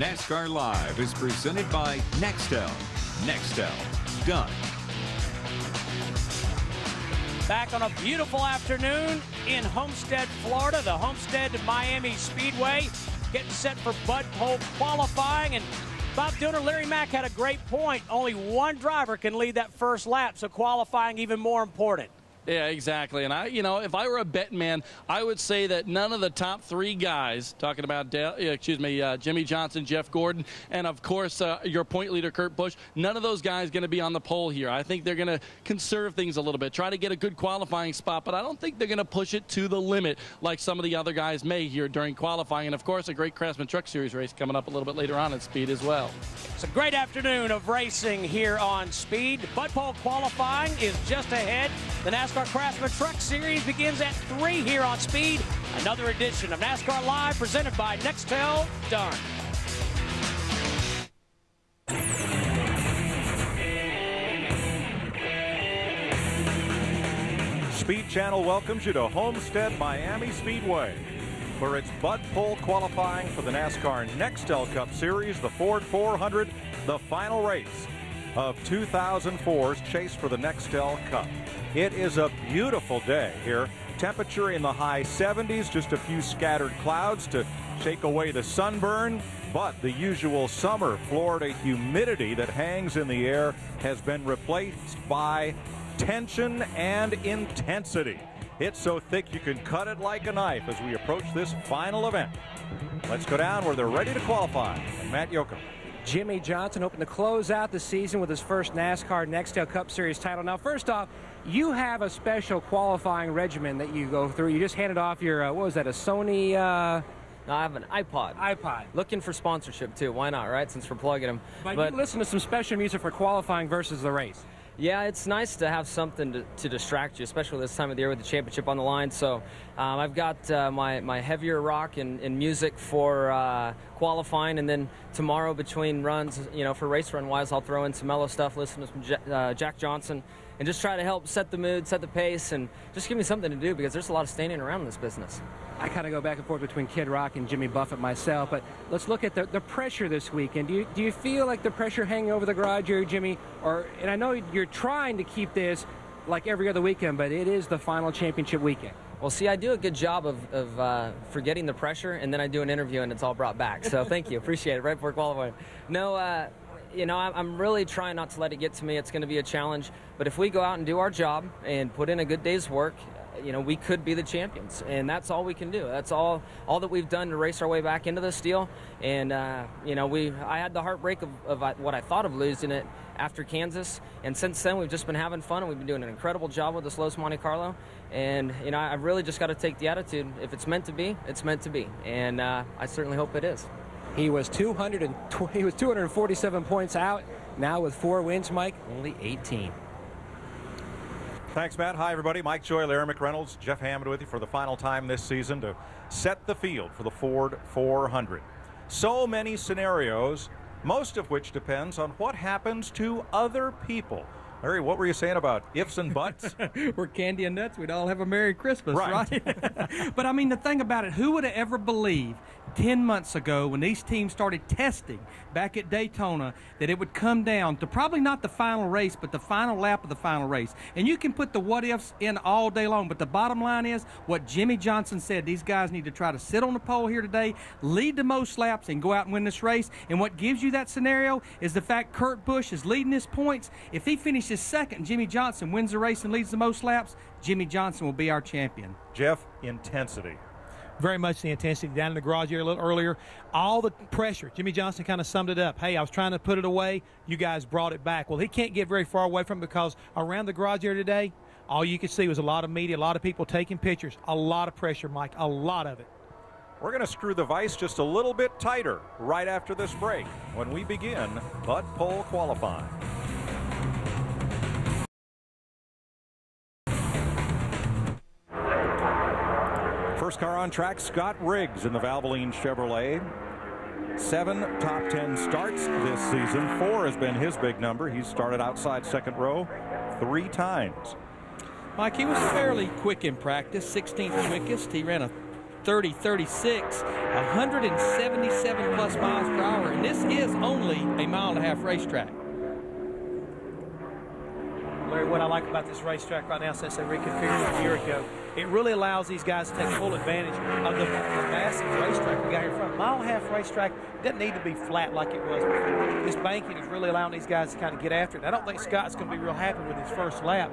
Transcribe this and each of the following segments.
NASCAR Live is presented by Nextel. Nextel. Done. Back on a beautiful afternoon in Homestead, Florida, the Homestead Miami Speedway, getting set for Bud Pole qualifying. And Bob Dooner, Larry Mack had a great point. Only one driver can lead that first lap, so qualifying even more important. Yeah, exactly. And if I were a betting man, I would say that none of the top three guys, talking about Jimmy Johnson, Jeff Gordon, and of course your point leader Kurt Busch, none of those guys going to be on the pole here. I think they're going to conserve things a little bit, try to get a good qualifying spot, but I don't think they're going to push it to the limit like some of the other guys may here during qualifying. And of course, a great Craftsman Truck Series race coming up a little bit later on at Speed as well. It's a great afternoon of racing here on Speed. Bud Pole qualifying is just ahead. The NASCAR Craftsman Truck Series begins at 3 here on Speed. Another edition of NASCAR Live presented by Nextel. Done. Speed Channel welcomes you to Homestead Miami Speedway, where it's Bud Pole qualifying for the NASCAR Nextel Cup Series, the Ford 400, the final race of 2004's chase for the Nextel Cup. It is a beautiful day here. Temperature in the high 70s, just a few scattered clouds to shake away the sunburn, but the usual summer Florida humidity that hangs in the air has been replaced by tension and intensity. It's so thick you can cut it like a knife as we approach this final event. Let's go down where they're ready to qualify. Matt Yoakum. Jimmy Johnson hoping to close out the season with his first NASCAR Nextel Cup Series title. Now, first off, you have a special qualifying regimen that you go through. You just handed off your, what was that, a Sony? No, I have an iPod. iPod. Looking for sponsorship, too. Why not, right, since we're plugging them. But you listen to some special music for qualifying versus the race. Yeah, it's nice to have something to distract you, especially this time of the year with the championship on the line. So I've got my heavier rock and music for qualifying, and then tomorrow between runs, for race run-wise, I'll throw in some mellow stuff, listen to some Jack Johnson, and just try to help set the mood, set the pace, and just give me something to do because there's a lot of standing around in this business. I kind of go back and forth between Kid Rock and Jimmy Buffett myself, but let's look at the pressure this weekend. Do you feel like the pressure hanging over the garage here, Jimmy? And I know you're trying to keep this like every other weekend, but it is the final championship weekend. Well, see, I do a good job of forgetting the pressure, and then I do an interview, and it's all brought back. So thank you. Appreciate it right before qualifying. No, I'm really trying not to let it get to me. It's going to be a challenge. But if we go out and do our job and put in a good day's work, we could be the champions, and that's all we can do. That's all that we've done to race our way back into this deal. And I had the heartbreak of what I thought of losing it after Kansas, and since then we've just been having fun, and we've been doing an incredible job with this Los Monte Carlo. And I've really just got to take the attitude: if it's meant to be, it's meant to be, and I certainly hope it is. He was 247 points out. Now with 4 wins, Mike, only 18. Thanks, Matt. Hi, everybody. Mike Joy, Larry McReynolds, Jeff Hammond with you for the final time this season to set the field for the Ford 400. So many scenarios, most of which depends on what happens to other people. Larry, what were you saying about ifs and buts? We're candy and nuts. We'd all have a Merry Christmas, right? But, I mean, the thing about it, who would have ever believed 10 months ago when these teams started testing back at Daytona that it would come down to probably not the final race, but the final lap of the final race? And you can put the what-ifs in all day long, but the bottom line is what Jimmy Johnson said. These guys need to try to sit on the pole here today, lead the most laps, and go out and win this race. And what gives you that scenario is the fact Kurt Busch is leading his points. If he finishes second and Jimmy Johnson wins the race and leads the most laps, Jimmy Johnson will be our champion. Jeff, intensity. Very much the intensity. Down in the garage here a little earlier, all the pressure. Jimmy Johnson kind of summed it up. Hey, I was trying to put it away. You guys brought it back. Well, he can't get very far away from it because around the garage here today, all you could see was a lot of media, a lot of people taking pictures, a lot of pressure, Mike, a lot of it. We're going to screw the vise just a little bit tighter right after this break when we begin Bud Pole qualifying. First car on track, Scott Riggs in the Valvoline Chevrolet. 7 top 10 starts this season. 4 has been his big number. He's started outside second row 3 times. Mike, he was fairly quick in practice, 16th quickest. He ran a 30-36, 177 plus miles per hour, and this is only a 1.5-mile racetrack. Larry, what I like about this racetrack right now, since they reconfigured it a year ago, it really allows these guys to take full advantage of the massive racetrack we got here in front. 1.5-mile racetrack doesn't need to be flat like it was before. This banking is really allowing these guys to kind of get after it. I don't think Scott's going to be real happy with his first lap,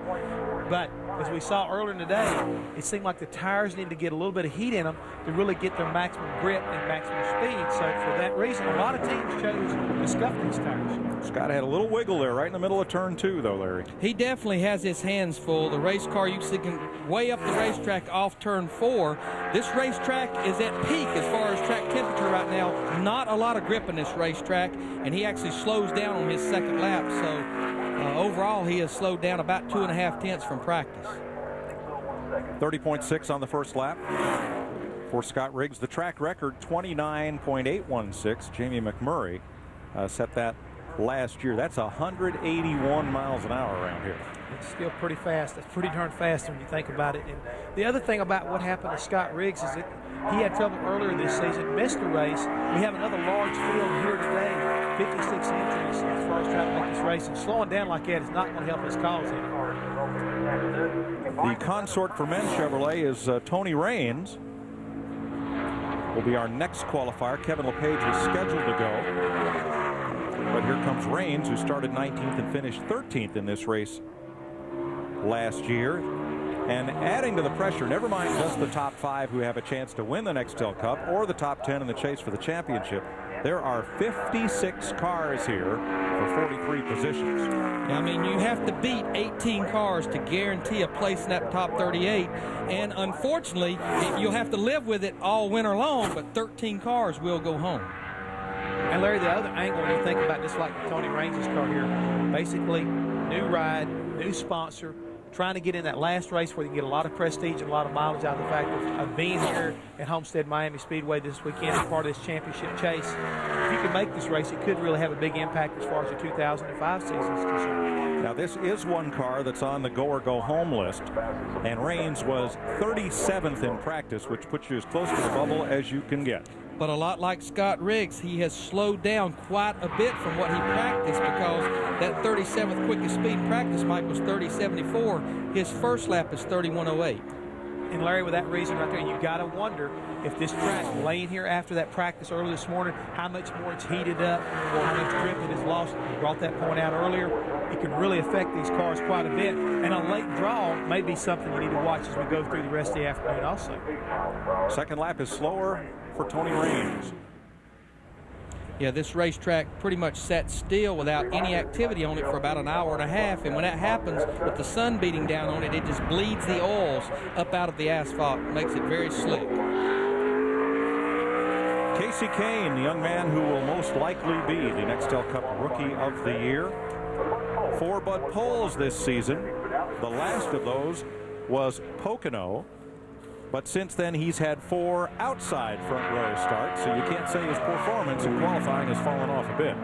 but as we saw earlier today, it seemed like the tires need to get a little bit of heat in them to really get their maximum grip and maximum speed. So for that reason, a lot of teams chose to scuff these tires. Scott had a little wiggle there right in the middle of turn 2, though, Larry. He definitely has his hands full. The race car, you see, can way up the racetrack off turn 4. This racetrack is at peak as far as track temperature right now. Not a lot of grip in this racetrack, and he actually slows down on his second lap. So overall, he has slowed down about 2.5 tenths from practice. 30.6 on the first lap for Scott Riggs. The track record, 29.816. Jamie McMurray set that last year. That's 181 miles an hour around here. It's still pretty fast. That's pretty darn fast when you think about it. And the other thing about what happened to Scott Riggs is that he had trouble earlier this season, missed a race. We have another large field here today, 56 entries as far as trying to make this race. And slowing down like that is not going to help his cause any. The consort for men's Chevrolet is Tony Raines. Will be our next qualifier. Kevin LePage is scheduled to go. But here comes Raines, who started 19th and finished 13th in this race last year. And adding to the pressure, never mind just the top 5 who have a chance to win the Nextel Cup or the top 10 in the chase for the championship. There are 56 cars here for 43 positions. I mean, you have to beat 18 cars to guarantee a place in that top 38. And unfortunately, you'll have to live with it all winter long, but 13 cars will go home. And Larry, the other angle when you think about just like Tony Raines' car here, basically new ride, new sponsor, trying to get in that last race where you can get a lot of prestige and a lot of mileage out of the fact of being here at Homestead Miami Speedway this weekend as part of this championship chase. If you can make this race, it could really have a big impact as far as the 2005 season is concerned. Now, this is one car that's on the go or go home list, and Raines was 37th in practice, which puts you as close to the bubble as you can get. But a lot like Scott Riggs, he has slowed down quite a bit from what he practiced because that 37th quickest speed in practice, Mike, was 30.74. His first lap is 31.08. And Larry, with that reason right there, you got to wonder if this track, laying here after that practice early this morning, how much more it's heated up or how much grip it has lost. You brought that point out earlier. It can really affect these cars quite a bit. And a late draw may be something you need to watch as we go through the rest of the afternoon also. Second lap is slower for Tony Raines. Yeah, this racetrack pretty much sat still without any activity on it for about an hour and a half. And when that happens, with the sun beating down on it, it just bleeds the oils up out of the asphalt and makes it very slick. Casey Kane, the young man who will most likely be the Nextel Cup Rookie of the Year. 4 Bud Poles this season. The last of those was Pocono. But since then, he's had 4 outside front row starts, so you can't say his performance in qualifying has fallen off a bit.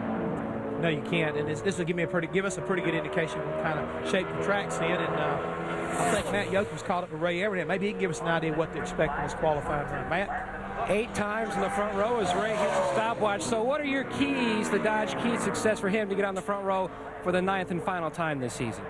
No, you can't, and this will give us a pretty good indication of what kind of shape the track's in. And I think Matt Yoke was caught up with Ray Everett. Maybe he can give us an idea of what to expect in this qualifying run. Matt? 8 times in the front row as Ray hits a stopwatch. So what are your keys, the Dodge key success for him to get on the front row for the 9th and final time this season?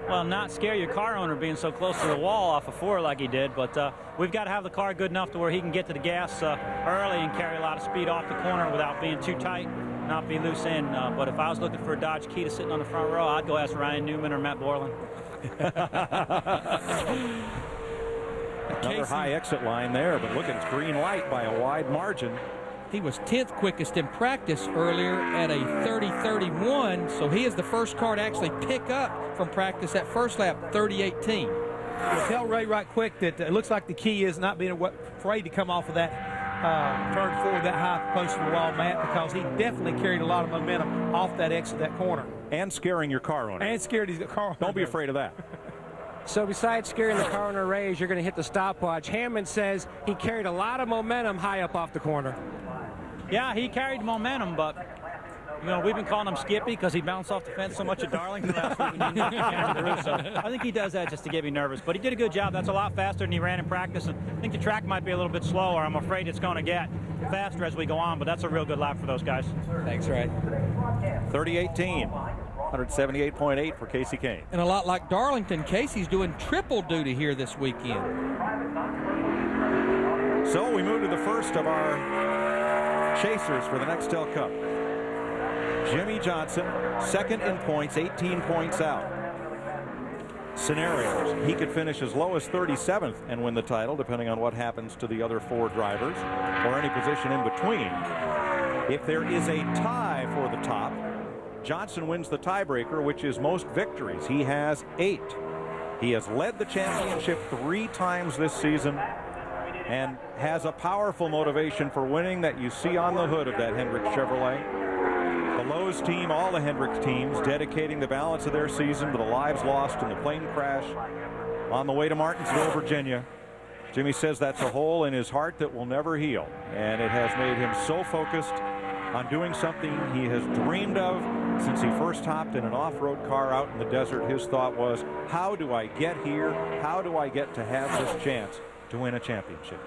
Well, not scare your car owner being so close to the wall off of 4 like he did, but we've got to have the car good enough to where he can get to the gas early and carry a lot of speed off the corner without being too tight, not be loose in. But if I was looking for a Dodge key to sitting on the front row, I'd go ask Ryan Newman or Matt Borland. Another high exit line there, but look, it's green light by a wide margin. He was 10th quickest in practice earlier at a 30.31, so he is the first car to actually pick up from practice that first lap, 30.18. We'll tell Ray right quick that it looks like the key is not being afraid to come off of that turn forward that high close to the wall, Matt, because he definitely carried a lot of momentum off that exit, that corner. And scaring your car owner. And scared his car owner. Don't be afraid of that. So besides scaring the car owner, Ray, you're going to hit the stopwatch. Hammond says he carried a lot of momentum high up off the corner. Yeah, he carried momentum, but You know, we've been calling him Skippy because he bounced off the fence so much at Darlington last week. When he so I think he does that just to get me nervous. But he did a good job. That's a lot faster than he ran in practice. And I think the track might be a little bit slower. I'm afraid it's going to get faster as we go on, but that's a real good lap for those guys. Thanks, Ray. 30-18, 178.8 for Kasey Kahne. And a lot like Darlington, Casey's doing triple duty here this weekend. So we move to the first of our chasers for the Nextel Cup. Jimmie Johnson, second in points, 18 points out. Scenarios: he could finish as low as 37th and win the title, depending on what happens to the other 4 drivers, or any position in between. If there is a tie for the top, Johnson wins the tiebreaker, which is most victories. He has 8. He has led the championship 3 times this season and has a powerful motivation for winning that you see on the hood of that Hendrick Chevrolet. The Lowe's team, all the Hendrick teams, dedicating the balance of their season to the lives lost in the plane crash on the way to Martinsville, Virginia. Jimmie says that's a hole in his heart that will never heal, and it has made him so focused on doing something he has dreamed of since he first hopped in an off-road car out in the desert. His thought was, how do I get here? How do I get to have this chance to win a championship?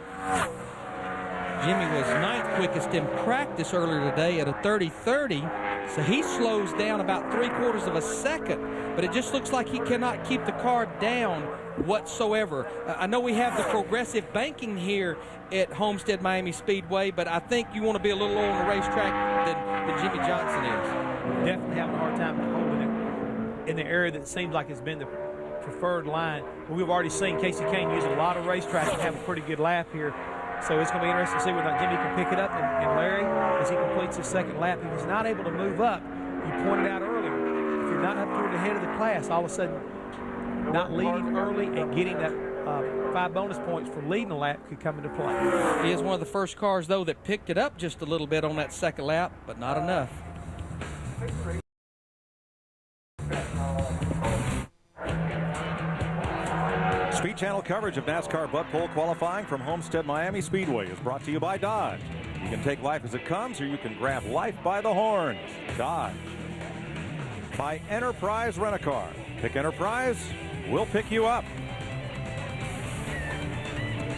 Jimmie was 9th quickest in practice earlier today at a 30-30, so he slows down about 3/4 of a second, but it just looks like he cannot keep the car down whatsoever. I know we have the progressive banking here at Homestead Miami Speedway, but I think you want to be a little lower on the racetrack than Jimmie Johnson is. Definitely having a hard time holding it in the area that seems like it's been the preferred line. But we've already seen Kasey Kahne use a lot of racetracks and have a pretty good lap here. So it's going to be interesting to see whether Jimmie can pick it up. And Larry, as he completes his second lap, he was not able to move up. You pointed out earlier, if you're not up toward the head of the class, all of a sudden not leading early and getting that 5 bonus points for leading a lap could come into play. He is one of the first cars, though, that picked it up just a little bit on that second lap, but not enough. Speed Channel coverage of NASCAR Bud Pole qualifying from Homestead Miami Speedway is brought to you by Dodge. You can take life as it comes, or you can grab life by the horns. Dodge. By Enterprise Rent-A-Car. Pick Enterprise, we'll pick you up.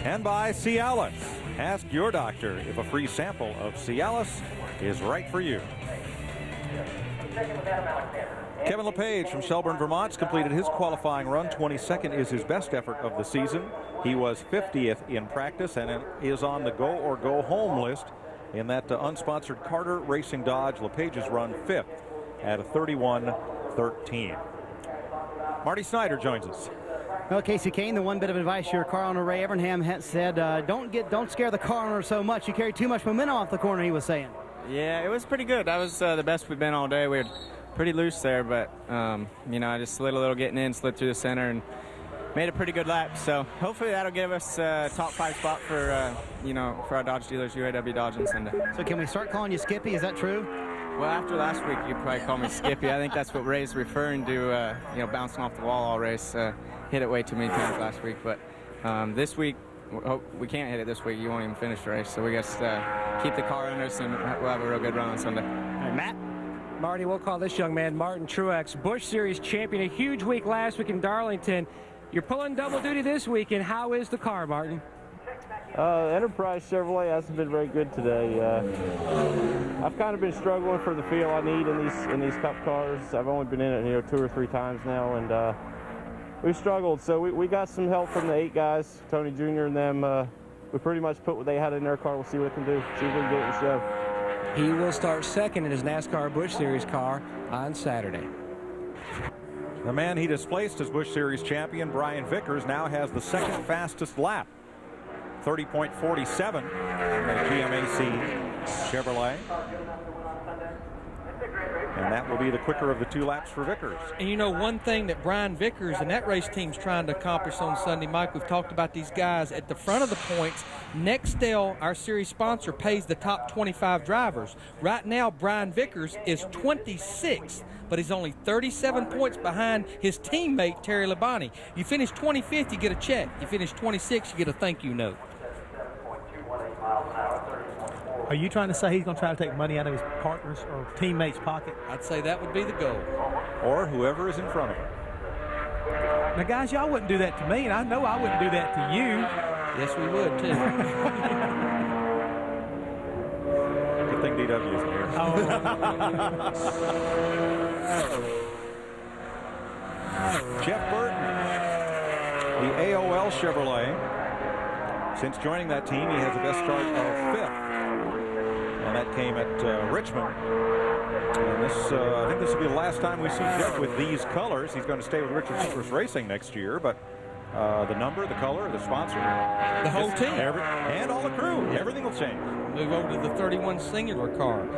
And by Cialis. Ask your doctor if a free sample of Cialis is right for you. Kevin LePage from Shelburne, Vermont, completed his qualifying run. 22nd is his best effort of the season. He was 50th in practice and is on the go or go home list in that unsponsored Carter Racing Dodge. LePage's run 5th at a 31-13. Marty Snyder joins us. Well, Kasey Kahne, the one bit of advice your car owner Ray Evernham has said, don't scare the car owner so much. You carry too much momentum off the corner, he was saying. Yeah, it was pretty good. That was the best we've been all day. We were pretty loose there, but you know, I just slid a little getting in, slid through the center, and made a pretty good lap. So hopefully that'll give us a top 5 spot for you know, for our Dodge dealers, UAW Dodge on Sunday. So can we start calling you Skippy? Is that true? Well, after last week, you'd probably call me Skippy. I think that's what Ray's referring to. You know, bouncing off the wall all race. Hit it way too many times last week, but this week we can't hit it this week. You won't even finish the race. So we got to keep the car on us, and we'll have a real good run on Sunday. All right, Matt. Marty, we'll call this young man Martin Truex, Busch Series champion. A huge week last week in Darlington. You're pulling double duty this weekend. How is the car, Martin? Enterprise Chevrolet hasn't been very good today. I've kind of been struggling for the feel I need in these Cup cars. I've only been in it 2 or 3 times now, and we've struggled. So we got some help from the 8 guys, Tony Jr. and them. We pretty much put what they had in their car. We'll see what it can do. See if we can get it in the show. He will start second in his NASCAR Busch Series car on Saturday. The man he displaced as Busch Series champion, Brian Vickers, now has the second fastest lap. 30.47 in the GMAC Chevrolet. And that will be the quicker of the 2 laps for Vickers. And you know, one thing that Brian Vickers and that race team's trying to accomplish on Sunday, Mike, we've talked about these guys at the front of the points. Nextel, our series sponsor, pays the top 25 drivers. Right now, Brian Vickers is 26th, but he's only 37 points behind his teammate, Terry Labonte. You finish 25th, you get a check. You finish 26th, you get a thank you note. Are you trying to say he's going to try to take money out of his partner's or teammates' pocket? I'd say that would be the goal. Or whoever is in front of him. Now, guys, y'all wouldn't do that to me, and I know I wouldn't do that to you. Yes, we would, too. Good thing DW isn't here. Jeff Burton, the AOL Chevrolet. Since joining that team, he has the best start of 5th. And that came at Richmond. And this, I think this will be the last time we see Jeff with these colors. He's going to stay with Richard Childress Racing next year, but the number, the color, the sponsor, the whole team, and all the crew, everything will change. Move over to the 31 singular car.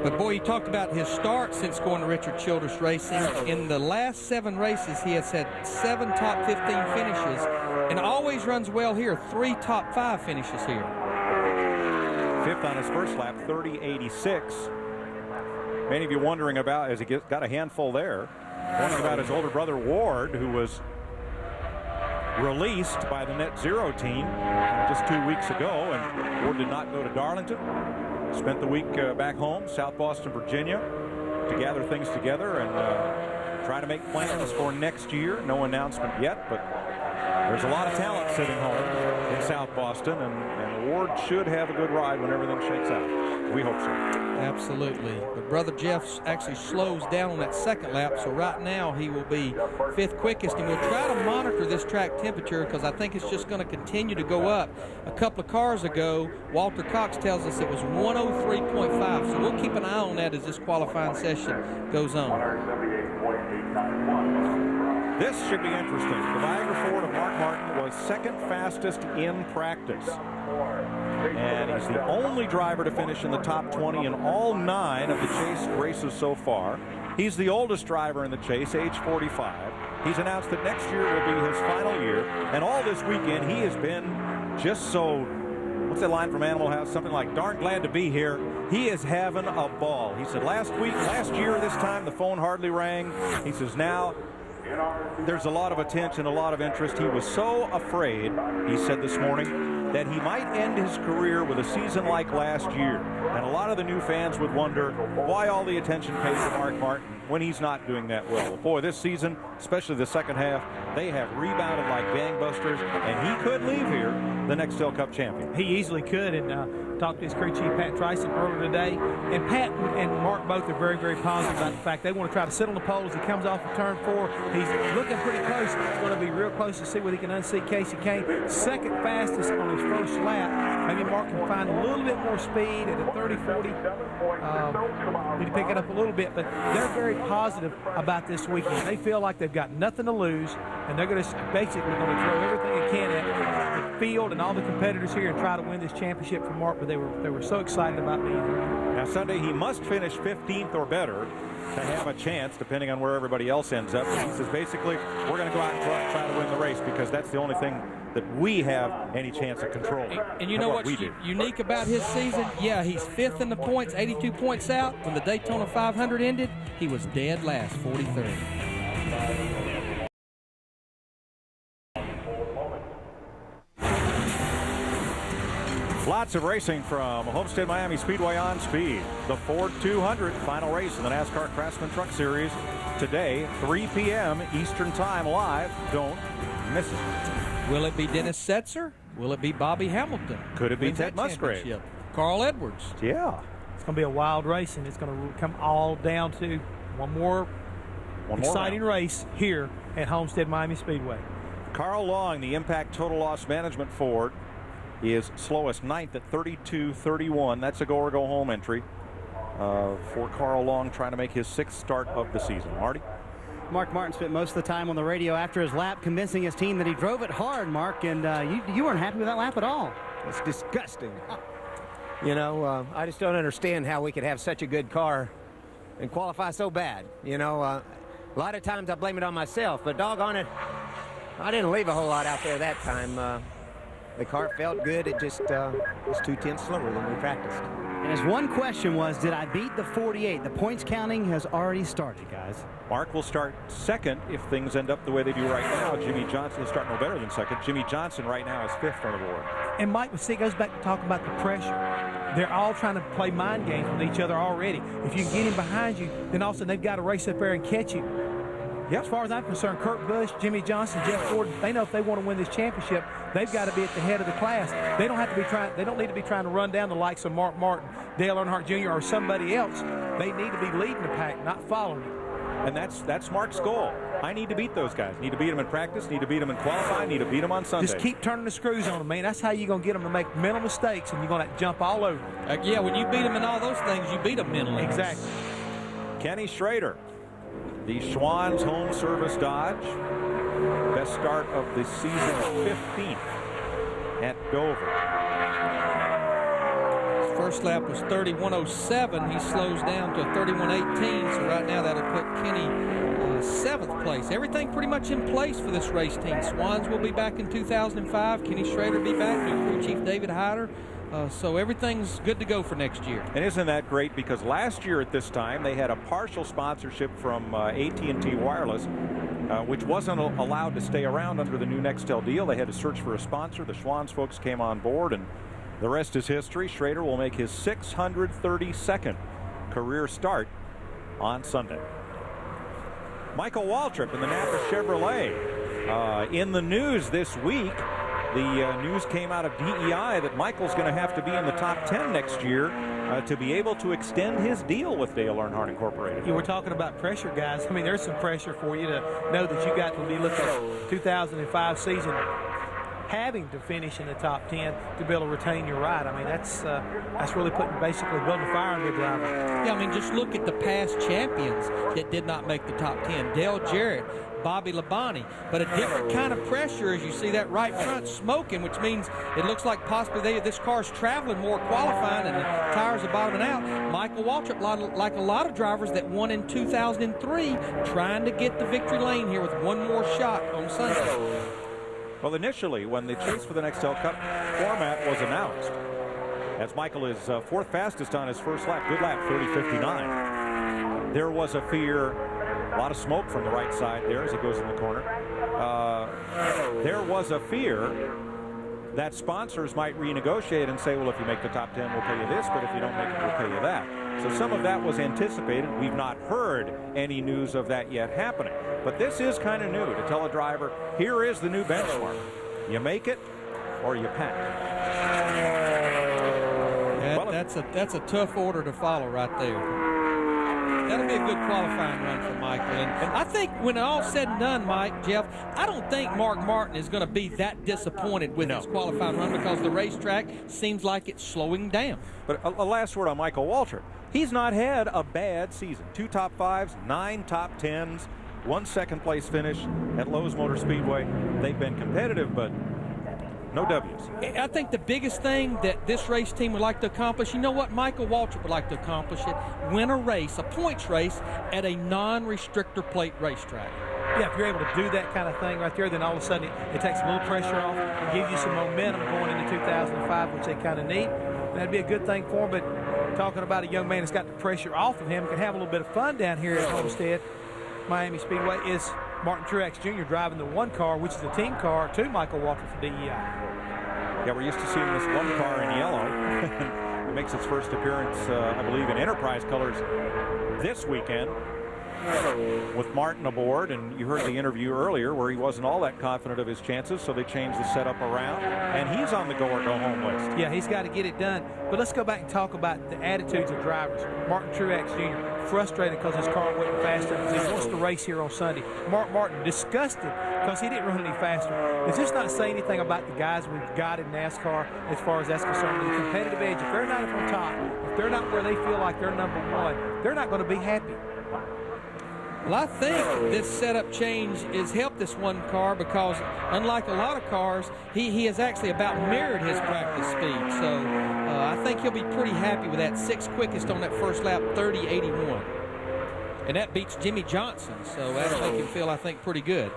But boy, you talked about his start since going to Richard Childress Racing. In the last 7 races, he has had 7 top 15 finishes, and always runs well here. 3 top 5 finishes here. 5th on his first lap, 30.86. Many of you wondering about, as he got a handful there, wondering about his older brother Ward, who was released by the Net Zero team just 2 weeks ago, and Ward did not go to Darlington. Spent the week back home, South Boston, Virginia, to gather things together and try to make plans for next year. No announcement yet, but there's a lot of talent sitting home in South Boston, and Ward should have a good ride when everything shakes out. We hope so. Absolutely. But brother Jeff actually slows down on that second lap, so right now he will be 5th quickest, and we'll try to monitor this track temperature because I think it's just going to continue to go up. A couple of cars ago, Walter Cox tells us it was 103.5, so we'll keep an eye on that as this qualifying session goes on. This should be interesting. The Viagra Ford of Mark Martin was 2nd fastest in practice. And he's the only driver to finish in the top 20 in all 9 of the Chase races so far. He's the oldest driver in the Chase, age 45. He's announced that next year will be his final year. And all this weekend, he has been just so, what's that line from Animal House? Something like, darn glad to be here. He is having a ball. He said last year this time, the phone hardly rang. He says now, there's a lot of attention, a lot of interest. He was so afraid, he said this morning, that he might end his career with a season like last year. And a lot of the new fans would wonder why all the attention paid to Mark Martin when he's not doing that well. Boy, this season, especially the second half, they have rebounded like gangbusters, and he could leave here the Nextel Cup champion. He easily could, and talked to his crew chief, Pat Tryson, earlier today. And Pat and Mark both are very, very positive about the fact they want to try to sit on the pole as he comes off of turn 4. He's looking pretty close. It's going to be real close to see whether he can unseat Casey Kane. 2nd fastest on his first lap. Maybe Mark can find a little bit more speed at a 30-40. Need to pick it up a little bit, but they're very positive about this weekend. They feel like they've got nothing to lose, and they're going to basically throw everything they can at the field and all the competitors here and try to win this championship for Mark. But they were so excited about being here. Now Sunday he must finish 15th or better to have a chance, depending on where everybody else ends up. But he says basically we're going to go out and try to win the race because that's the only thing that we have any chance of controlling. And you know what's unique about his season? Yeah, he's 5th in the points, 82 points out. When the Daytona 500 ended, he was dead last, 43rd. Lots of racing from Homestead Miami Speedway on speed. The Ford 200 final race in the NASCAR Craftsman Truck Series today, 3 p.m. Eastern Time live. Don't miss it. Will it be Dennis Setzer? Will it be Bobby Hamilton? Could it be Ted Musgrave? Carl Edwards? Yeah. It's going to be a wild race, and it's going to come all down to one more exciting race here at Homestead Miami Speedway. Carl Long, the Impact Total Loss Management Ford, is slowest 9th at 32.31. That's a go or go home entry for Carl Long, trying to make his 6th start of the season. Marty? Mark Martin spent most of the time on the radio after his lap convincing his team that he drove it hard, Mark, and you weren't happy with that lap at all. It's disgusting. You know, I just don't understand how we could have such a good car and qualify so bad. You know, a lot of times I blame it on myself, but doggone it, I didn't leave a whole lot out there that time. The car felt good. It just was 2/10 slower than we practiced. And his one question was, did I beat the 48? The points counting has already started, guys. Mark will start second if things end up the way they do right now. Jimmie Johnson will start no better than second. Jimmie Johnson right now is fifth on the board. And Mike, see, it goes back to talking about the pressure. They're all trying to play mind games with each other already. If you can get him behind you, then all of a sudden they've got to race up there and catch you. Yep. As far as I'm concerned, Kurt Busch, Jimmie Johnson, Jeff Gordon, they know if they want to win this championship, they've got to be at the head of the class. They don't have to be trying. They don't need to be trying to run down the likes of Mark Martin, Dale Earnhardt Jr., or somebody else. They need to be leading the pack, not following it. And that's Mark's goal. I need to beat those guys. Need to beat them in practice. Need to beat them in qualifying. Need to beat them on Sunday. Just keep turning the screws on them, man. That's how you're going to get them to make mental mistakes, and you're going to jump all over them. Yeah, when you beat them in all those things, you beat them mentally. Exactly. Kenny Schrader, the Schwann's Home Service Dodge. Best start of the season, 15th at Dover. His first lap was 31:07. He slows down to 31:18. So right now that'll put Kenny 7th place. Everything pretty much in place for this race team. Schwann's will be back in 2005. Kenny Schrader will be back. New crew chief David Hyder. So everything's good to go for next year. And isn't that great? Because last year at this time they had a partial sponsorship from AT&T Wireless, which wasn't allowed to stay around under the new Nextel deal. They had to search for a sponsor. The Schwann's folks came on board, and the rest is history. Schrader will make his 632nd career start on Sunday. Michael Waltrip in the Napa Chevrolet. In the news this week, the news came out of DEI that Michael's going to have to be in the top 10 next year to be able to extend his deal with Dale Earnhardt Incorporated. You were talking about pressure, guys. I mean, there's some pressure for you to know that you got to be looking at 2005 season having to finish in the top 10 to be able to retain your ride. I mean, that's really basically building a fire under your driver. Yeah, I mean, just look at the past champions that did not make the top 10. Dale Jarrett, Bobby Labonte, but a different kind of pressure as you see that right front smoking, which means it looks like possibly this car's traveling more qualifying and the tires are bottoming out. Michael Waltrip, like a lot of drivers that won in 2003, trying to get the victory lane here with one more shot on Sunday. Well, initially, when the Chase for the Nextel Cup format was announced, as Michael is fourth fastest on his first lap, good lap, 30:59, there was a fear, a lot of smoke from the right side there as he goes in the corner. There was a fear that sponsors might renegotiate and say, well, if you make the top 10, we'll pay you this, but if you don't make it, we'll pay you that. So some of that was anticipated. We've not heard any news of that yet happening. But this is kind of new to tell a driver, here is the new benchmark. You make it or you pack. That's a tough order to follow right there. That'll be a good qualifying run for Michael. And I think when all's said and done, Mike, Jeff, I don't think Mark Martin is going to be that disappointed with his qualifying run because the racetrack seems like it's slowing down. But a last word on Michael Waltrip. He's not had a bad season. 2 top 5s, 9 top 10s, 1 second place finish at Lowe's Motor Speedway. They've been competitive, but no W's. I think the biggest thing that this race team would like to accomplish, you know what Michael Waltrip would like to accomplish it, win a race, a points race at a non-restrictor plate racetrack. Yeah, if you're able to do that kind of thing right there, then all of a sudden it takes a little pressure off, gives you some momentum going into 2005, which they kind of need. That'd be a good thing for him, but talking about a young man that's got the pressure off of him, can have a little bit of fun down here at Homestead Miami Speedway, is Martin Truex Jr. driving the one car, which is the team car, to Michael Waltrip for DEI. Yeah, we're used to seeing this one car in yellow. It makes its first appearance, I believe, in Enterprise colors this weekend with Martin aboard. And you heard the interview earlier where he wasn't all that confident of his chances, so they changed the setup around. And he's on the go or go home list. Yeah, he's got to get it done. But let's go back and talk about the attitudes of drivers. Martin Truex Jr. frustrated because his car wasn't fast enough. He wants to race here on Sunday. Mark Martin disgusted because he didn't run any faster. Does this not say anything about the guys we've got in NASCAR as far as that's concerned? The competitive edge, if they're not up on top, if they're not where they feel like they're number one, they're not going to be happy. Well, I think this setup change has helped this one car because, unlike a lot of cars, he has actually about mirrored his practice speed. So I think he'll be pretty happy with that 6th quickest on that first lap, 30:81. And that beats Jimmie Johnson, so that'll make him feel, I think, pretty good.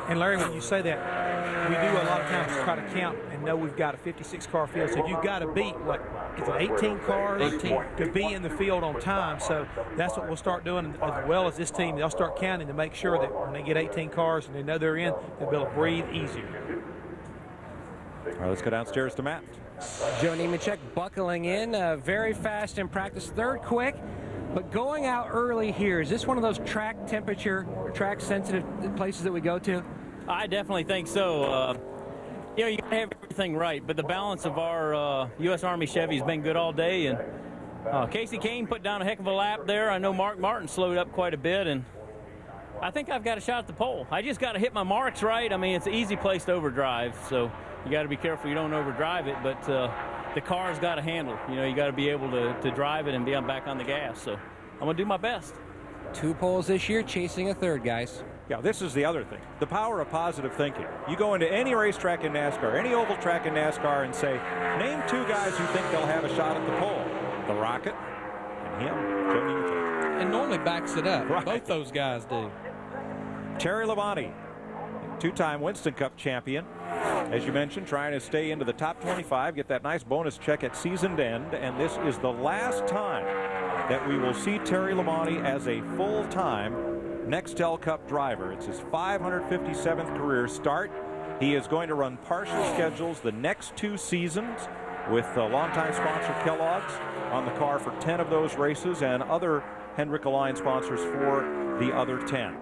And Larry, when you say that, we do a lot of times try to count and know we've got a 56-car field, so you've got to beat, what, is it 18 cars 18. to be in the field on time. So that's what we'll start doing, as well as this team. They'll start counting to make sure that when they get 18 cars and they know they're in, they'll be able to breathe easier. All right, let's go downstairs to Matt. Joe Nemechek buckling in, very fast in practice, third quick. But going out early here, is this one of those track temperature, track sensitive places that we go to? I definitely think so. You know, you gotta have everything right, but the balance of our U.S. Army Chevy has been good all day, and Casey Kane put down a heck of a lap there. I know Mark Martin slowed up quite a bit, and I think I've got a shot at the pole. I just got to hit my marks right. I mean, it's an easy place to overdrive, so you got to be careful you don't overdrive it, but the car's got to handle. You know, you got to be able to drive it and be back on the gas, so I'm going to do my best. 2 poles this year, chasing a third, guys. Yeah, this is the other thing. The power of positive thinking. You go into any racetrack in NASCAR, any oval track in NASCAR, and say, name 2 guys who think they'll have a shot at the pole. The Rocket and him, Joe Nemechek. And normally backs it up. Right. Both those guys do. Terry Labonte, 2-time Winston Cup champion. As you mentioned, trying to stay into the top 25, get that nice bonus check at season end, and this is the last time that we will see Terry Labonte as a full-time Nextel Cup driver. It's his 557th career start. He is going to run partial schedules the next 2 seasons with longtime sponsor Kellogg's on the car for 10 of those races and other Hendrick Alliance sponsors for the other 10.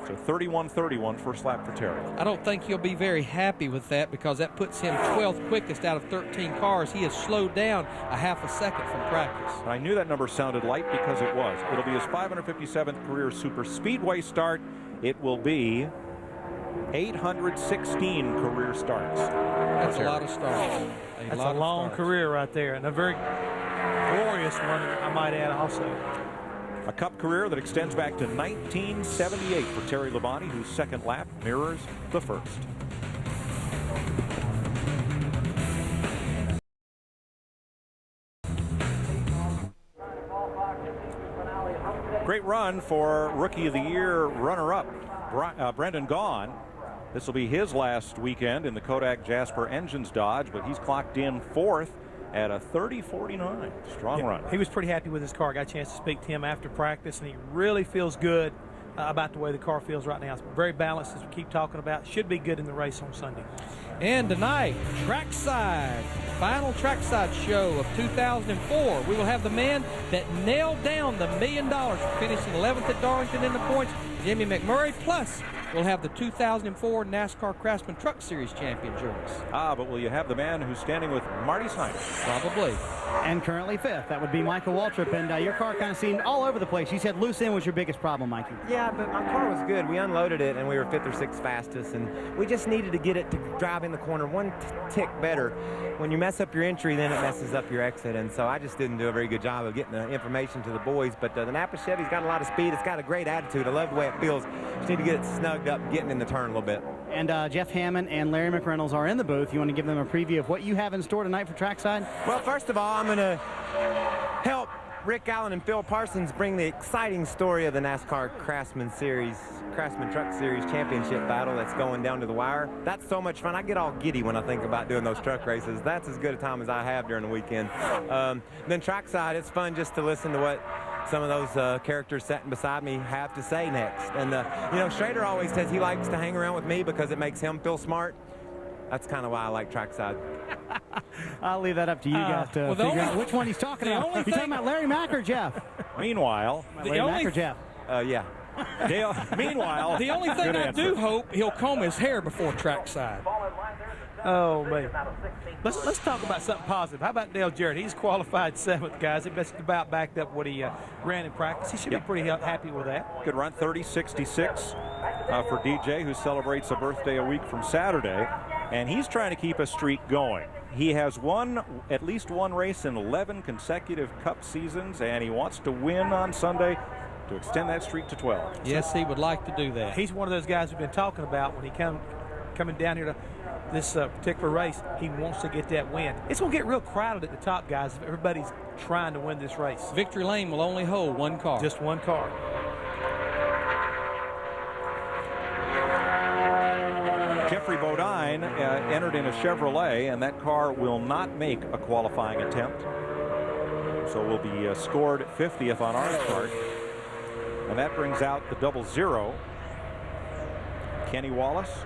So 31-31 first lap for Terry. I don't think he'll be very happy with that because that puts him 12th quickest out of 13 cars. He has slowed down a half a second from practice. I knew that number sounded light because it was. It'll be his 557th career super speedway start. It will be 816 career starts. That's a lot of starts. That's a long career right there, and a very glorious one, I might add also. A Cup career that extends back to 1978 for Terry Labonte, whose second lap mirrors the first. Great run for Rookie of the Year runner-up Brendan Gaughan. This will be his last weekend in the Kodak Jasper Engines Dodge, but he's clocked in 4th at a 30.49. Strong run. He was pretty happy with his car. Got a chance to speak to him after practice, and he really feels good about the way the car feels right now. It's very balanced, as we keep talking about. Should be good in the race on Sunday. And tonight, Trackside, final Trackside show of 2004. We will have the man that nailed down the $1 million for finishing 11th at Darlington in the points, Jimmy McMurray, plus we'll have the 2004 NASCAR Craftsman Truck Series champion join us. But will you have the man who's standing with Marty Snyder? Probably. And currently 5th. That would be Michael Waltrip. And your car kind of seemed all over the place. You said loose end was your biggest problem, Mikey. Yeah, but my car was good. We unloaded it, and we were 5th or 6th fastest. And we just needed to get it to drive in the corner one tick better. When you mess up your entry, then it messes up your exit. And so I just didn't do a very good job of getting the information to the boys. But the Napa Chevy's got a lot of speed. It's got a great attitude. I love the way it feels. Just need to get it snugged up, getting in the turn a little bit. And Jeff Hammond and Larry McReynolds are in the booth. You want to give them a preview of what you have in store tonight for Trackside? Well, first of all, I'm going to help Rick Allen and Phil Parsons bring the exciting story of the NASCAR Craftsman Truck Series Championship battle that's going down to the wire. That's so much fun. I get all giddy when I think about doing those truck races. That's as good a time as I have during the weekend. Then Trackside, it's fun just to listen to what some of those characters sitting beside me have to say next. And, you know, Schrader always says he likes to hang around with me because it makes him feel smart. That's kind of why I like Trackside. I'll leave that up to you guys to figure out which one he's talking about. You talking about Larry Mack or Jeff? Meanwhile, Larry Mack or Jeff? Yeah. Meanwhile, the only thing I do hope he'll comb his hair before Trackside. Oh, man. Let's talk about something positive. How about Dale Jarrett? He's qualified 7th, guys. He just about backed up what he ran in practice. He should be pretty happy with that. Good run, 30.66 for DJ, who celebrates a birthday a week from Saturday. And he's trying to keep a streak going. He has won at least one race in 11 consecutive Cup seasons, and he wants to win on Sunday to extend that streak to 12. Yes, he would like to do that. He's one of those guys we've been talking about when he coming down here to this particular race. He wants to get that win. It's going to get real crowded at the top, guys, if everybody's trying to win this race. Victory Lane will only hold one car. Just one car. Jeffrey Bodine entered in a Chevrolet, and that car will not make a qualifying attempt. So will be scored 50th on our chart. And that brings out the 00. Kenny Wallace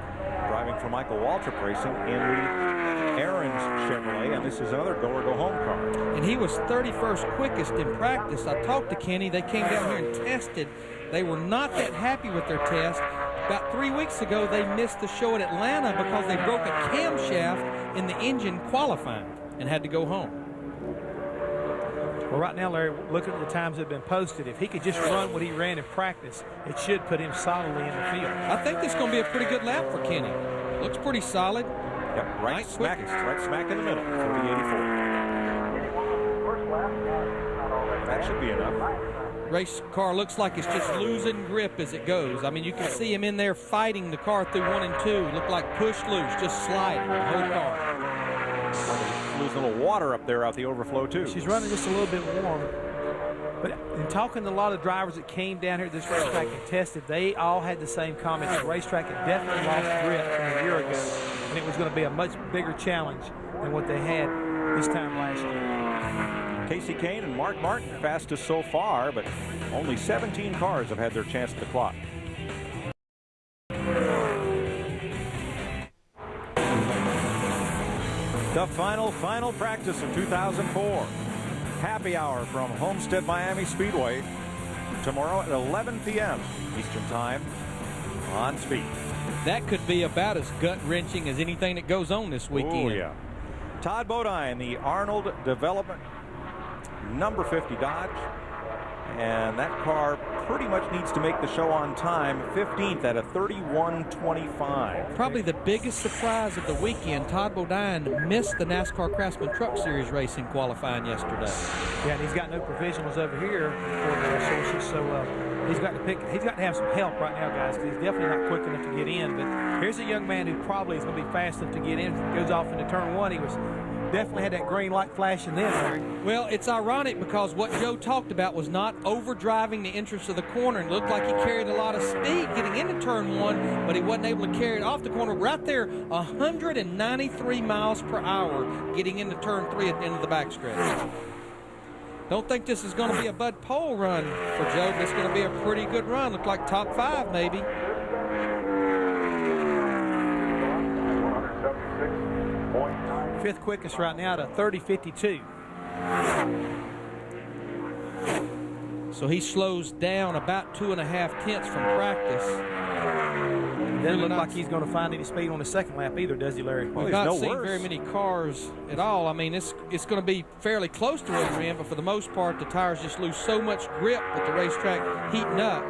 driving for Michael Waltrip Racing in the Aaron's Chevrolet, and this is another go-or-go-home car. And he was 31st quickest in practice. I talked to Kenny. They came down here and tested. They were not that happy with their test. About 3 weeks ago, they missed the show at Atlanta because they broke a camshaft in the engine qualifying and had to go home. Well, right now, Larry, looking at the times that have been posted, if he could just run what he ran in practice, it should put him solidly in the field. I think this is going to be a pretty good lap for Kenny. Looks pretty solid. Yep, right smack in the middle, 40-84. That should be enough. Race car looks like it's just losing grip as it goes. I mean, you can see him in there fighting the car through 1 and 2. Look like push loose, just sliding the whole car. Losing a little water up there out the overflow too. She's running just a little bit warm. But in talking to a lot of drivers that came down here to this racetrack and tested, they all had the same comment. The racetrack had definitely lost grip from a year ago, and it was going to be a much bigger challenge than what they had this time last year. Casey Kane and Mark Martin fastest so far, but only 17 cars have had their chance at the clock. The final practice of 2004. Happy hour from Homestead Miami Speedway tomorrow at 11 p.m. Eastern Time on Speed. That could be about as gut-wrenching as anything that goes on this weekend. Oh, yeah. Todd Bodine, the Arnold Development number 50 Dodge. And that car pretty much needs to make the show on time, 15th at a 31:25. Probably the biggest surprise of the weekend, Todd Bodine missed the NASCAR Craftsman Truck Series racing qualifying yesterday. Yeah, and he's got no provisionals over here for the resources, so he's got to have some help right now, guys, because he's definitely not quick enough to get in. But here's a young man who probably is going to be fast enough to get in. Goes off into turn 1. He was definitely had that green light flashing then, Larry. Well, it's ironic because what Joe talked about was not overdriving the entrance of the corner. It looked like he carried a lot of speed getting into turn 1, but he wasn't able to carry it off the corner. Right there, 193 miles per hour getting into turn 3 at the end of the backstretch. Don't think this is going to be a Bud Pole run for Joe, but it's going to be a pretty good run. Look like top 5 maybe. Fifth quickest right now to 30:52. So he slows down about 2.5 tenths from practice. Doesn't look like he's going to find any speed on the second lap either, does he, Larry? We've not seen very many cars at all. I mean, it's going to be fairly close to what he ran, but for the most part, the tires just lose so much grip with the racetrack heating up.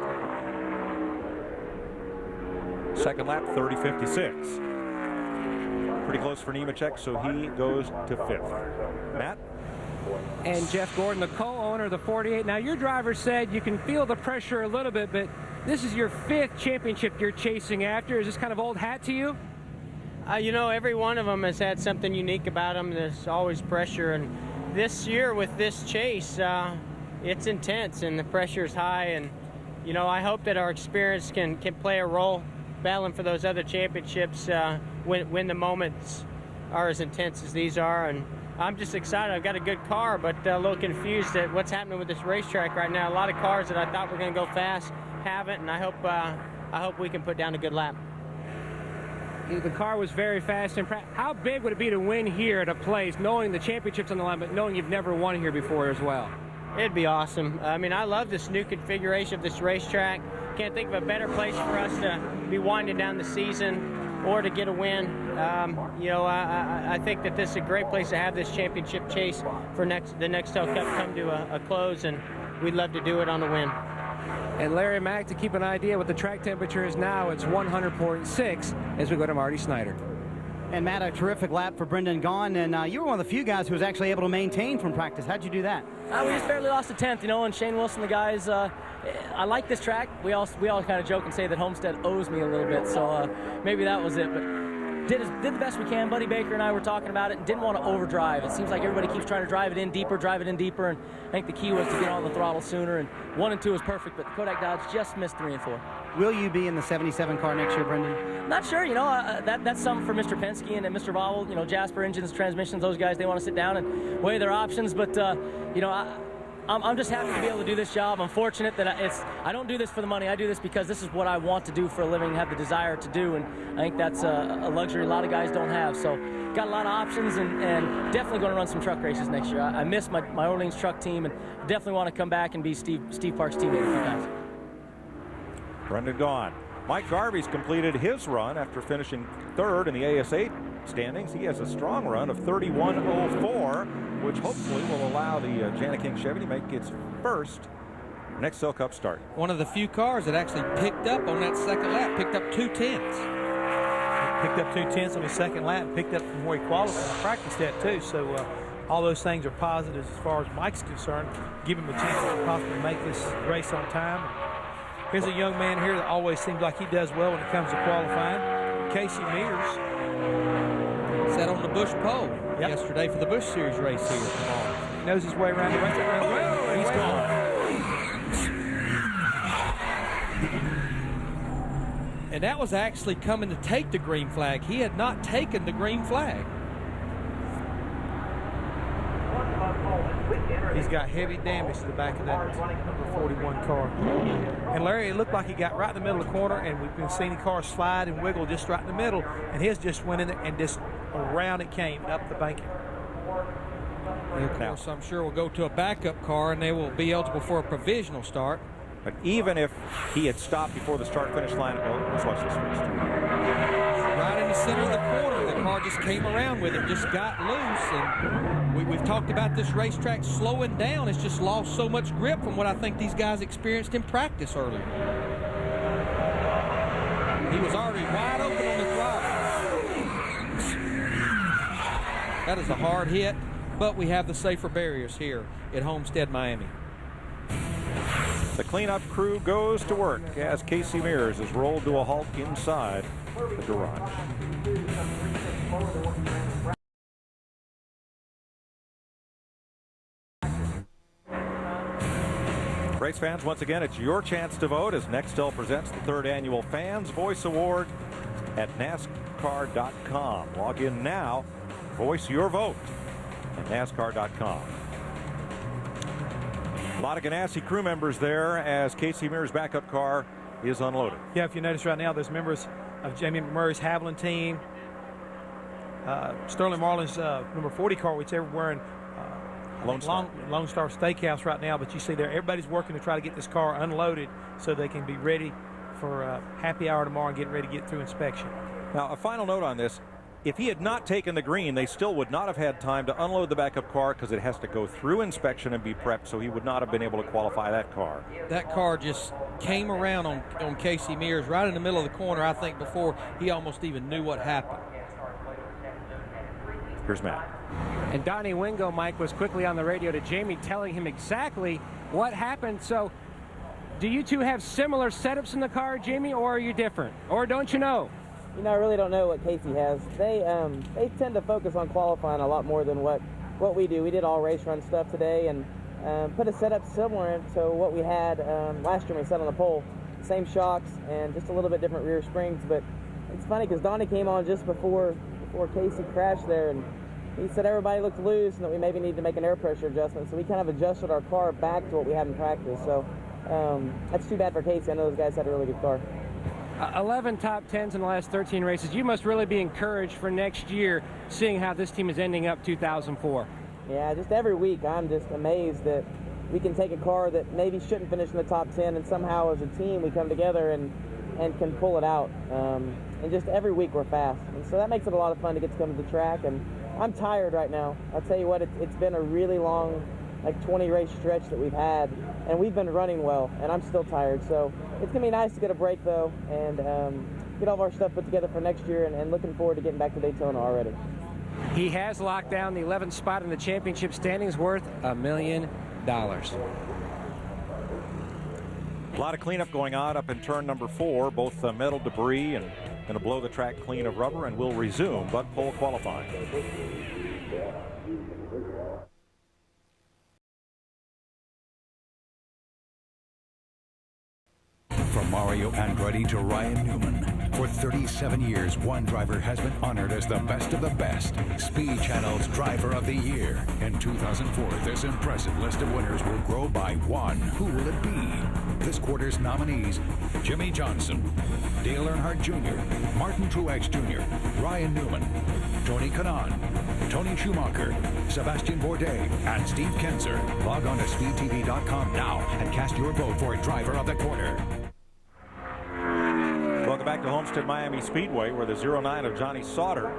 Second lap, 30:56. Pretty close for Nemechek, so he goes to 5th. Matt? And Jeff Gordon, the co-owner of the 48. Now, your driver said you can feel the pressure a little bit, but this is your 5th championship you're chasing after. Is this kind of old hat to you? You know, every one of them has had something unique about them. There's always pressure, and this year with this chase, it's intense and the pressure is high. And you know, I hope that our experience can play a role battling for those other championships when the moments are as intense as these are. And I'm just excited. I've got a good car, but a little confused at what's happening with this racetrack right now. A lot of cars that I thought were going to go fast haven't, and I hope we can put down a good lap. The car was very fast. How big would it be to win here at a place, knowing the championship's on the line, but knowing you've never won here before as well? It'd be awesome. I mean, I love this new configuration of this racetrack. Can't think of a better place for us to be winding down the season or to get a win. You know, I think that this is a great place to have this championship chase for the Nextel Cup come to a close, and we'd love to do it on a win. And Larry Mack, to keep an idea what the track temperature is now, it's 100.6 as we go to Marty Snyder. And Matt, a terrific lap for Brendan Gaughan, and you were one of the few guys who was actually able to maintain from practice. How'd you do that? We just barely lost a tenth, you know, and Shane Wilson, the guys, I like this track. We all kind of joke and say that Homestead owes me a little bit, so maybe that was it. But did the best we can. Buddy Baker and I were talking about it and didn't want to overdrive. It seems like everybody keeps trying to drive it in deeper, and I think the key was to get on the throttle sooner, and 1 and 2 was perfect, but the Kodak Dodge just missed 3 and 4. Will you be in the 77 car next year, Brendan? Not sure, that's something for Mr. Penske and Mr. Vowell, Jasper Engines, Transmissions, those guys, they want to sit down and weigh their options, but, I'm just happy to be able to do this job. I'm fortunate that I don't do this for the money. I do this because this is what I want to do for a living and have the desire to do, and I think that's a luxury a lot of guys don't have. So got a lot of options, and definitely going to run some truck races next year. I miss my Orleans truck team, and definitely want to come back and be Steve Park's teammate a few times. Brendan Gaughan. Mike Garvey's completed his run after finishing 3rd in the AS8 standings. He has a strong run of 31.04, which hopefully will allow the Jana King Chevy to make its first Nextel Cup start. One of the few cars that actually picked up on that second lap, picked up 2 tenths. Picked up 2 tenths on his second lap, picked up from where he qualified. I practiced that too, so all those things are positives as far as Mike's concerned. Give him a chance to possibly make this race on time. Here's a young man here that always seems like he does well when it comes to qualifying. Casey Mears. Sat on the Busch pole yesterday for the Busch Series race here. He knows his way around the race. He's gone. And that was actually coming to take the green flag. He had not taken the green flag. He's got heavy damage to the back of that number 41 car. And Larry, it looked like he got right in the middle of the corner, and we've been seeing the car slide and wiggle just right in the middle, and his just went in there and just around it came up the banking. And of course, I'm sure we'll go to a backup car, and they will be eligible for a provisional start. But even if he had stopped before the start-finish line, let's watch this first. Right in the center of the corner, the car just came around with him, just got loose. And we've talked about this racetrack slowing down. It's just lost so much grip from what I think these guys experienced in practice earlier. He was already wide open on the throttle. That is a hard hit, but we have the safer barriers here at Homestead, Miami. The cleanup crew goes to work as Casey Mears is rolled to a halt inside the garage. Race fans, once again, it's your chance to vote as Nextel presents the 3rd annual Fans Voice Award at NASCAR.com. Log in now, voice your vote at NASCAR.com. A lot of Ganassi crew members there as Casey Mears' backup car is unloaded. Yeah, if you notice right now, there's members of Jamie McMurray's Haviland team, Sterling Marlin's number 40 car, which they're wearing Lone Star Steakhouse right now, but you see there, everybody's working to try to get this car unloaded so they can be ready for happy hour tomorrow and getting ready to get through inspection. Now, a final note on this. If he had not taken the green, they still would not have had time to unload the backup car because it has to go through inspection and be prepped, so he would not have been able to qualify that car. That car just came around on Casey Mears right in the middle of the corner, I think, before he almost even knew what happened. Here's Matt. And Donnie Wingo, Mike, was quickly on the radio to Jamie telling him exactly what happened. So do you two have similar setups in the car, Jamie, or are you different? Or don't you know? I really don't know what Casey has. They tend to focus on qualifying a lot more than what we do. We did all race run stuff today and put a setup similar to what we had last year when we sat on the pole. Same shocks and just a little bit different rear springs. But it's funny because Donnie came on just before Casey crashed there, and he said everybody looked loose and that we maybe need to make an air pressure adjustment. So we kind of adjusted our car back to what we had in practice. So that's too bad for Casey. I know those guys had a really good car. 11 top 10s in the last 13 races. You must really be encouraged for next year, seeing how this team is ending up 2004. Yeah, just every week I'm just amazed that we can take a car that maybe shouldn't finish in the top 10 and somehow as a team we come together and can pull it out. And just every week we're fast. And so that makes it a lot of fun to get to come to the track. And I'm tired right now. I'll tell you what, it's been a really long, like 20 race stretch that we've had, and we've been running well, and I'm still tired. So it's going to be nice to get a break, though, and get all of our stuff put together for next year, and looking forward to getting back to Daytona already. He has locked down the 11th spot in the championship standings, worth $1 million. A lot of cleanup going on up in turn number 4, both metal debris and going to blow the track clean of rubber, and we'll resume butt pole qualifying. From Mario Andretti to Ryan Newman, for 37 years, one driver has been honored as the best of the best. Speed Channel's Driver of the Year. In 2004, this impressive list of winners will grow by one. Who will it be? This quarter's nominees: Jimmy Johnson, Dale Earnhardt Jr., Martin Truex Jr., Ryan Newman, Tony Kanaan, Tony Schumacher, Sebastian Bourdais, and Steve Kenser. Log on to speedtv.com now and cast your vote for Driver of the Quarter. Welcome back to Homestead Miami Speedway, where the 09 of Johnny Sauter.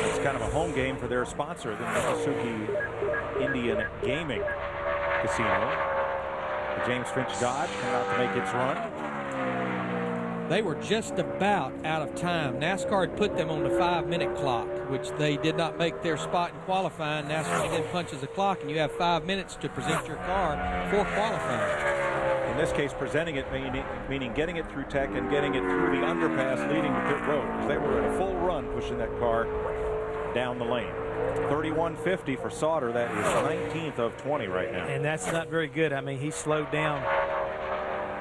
It's kind of a home game for their sponsor, the Miccosukee Indian Gaming Casino. The James Finch Dodge coming out to make its run. They were just about out of time. NASCAR had put them on the 5-minute clock, which they did not make their spot in qualifying. NASCAR then punches the clock, and you have 5 minutes to present your car for qualifying. In this case, presenting it, meaning getting it through tech and getting it through the underpass leading to pit road, because they were in a full run pushing that car down the lane. 31.50 for Sauter. That is 19th of 20 right now. And that's not very good. I mean, he slowed down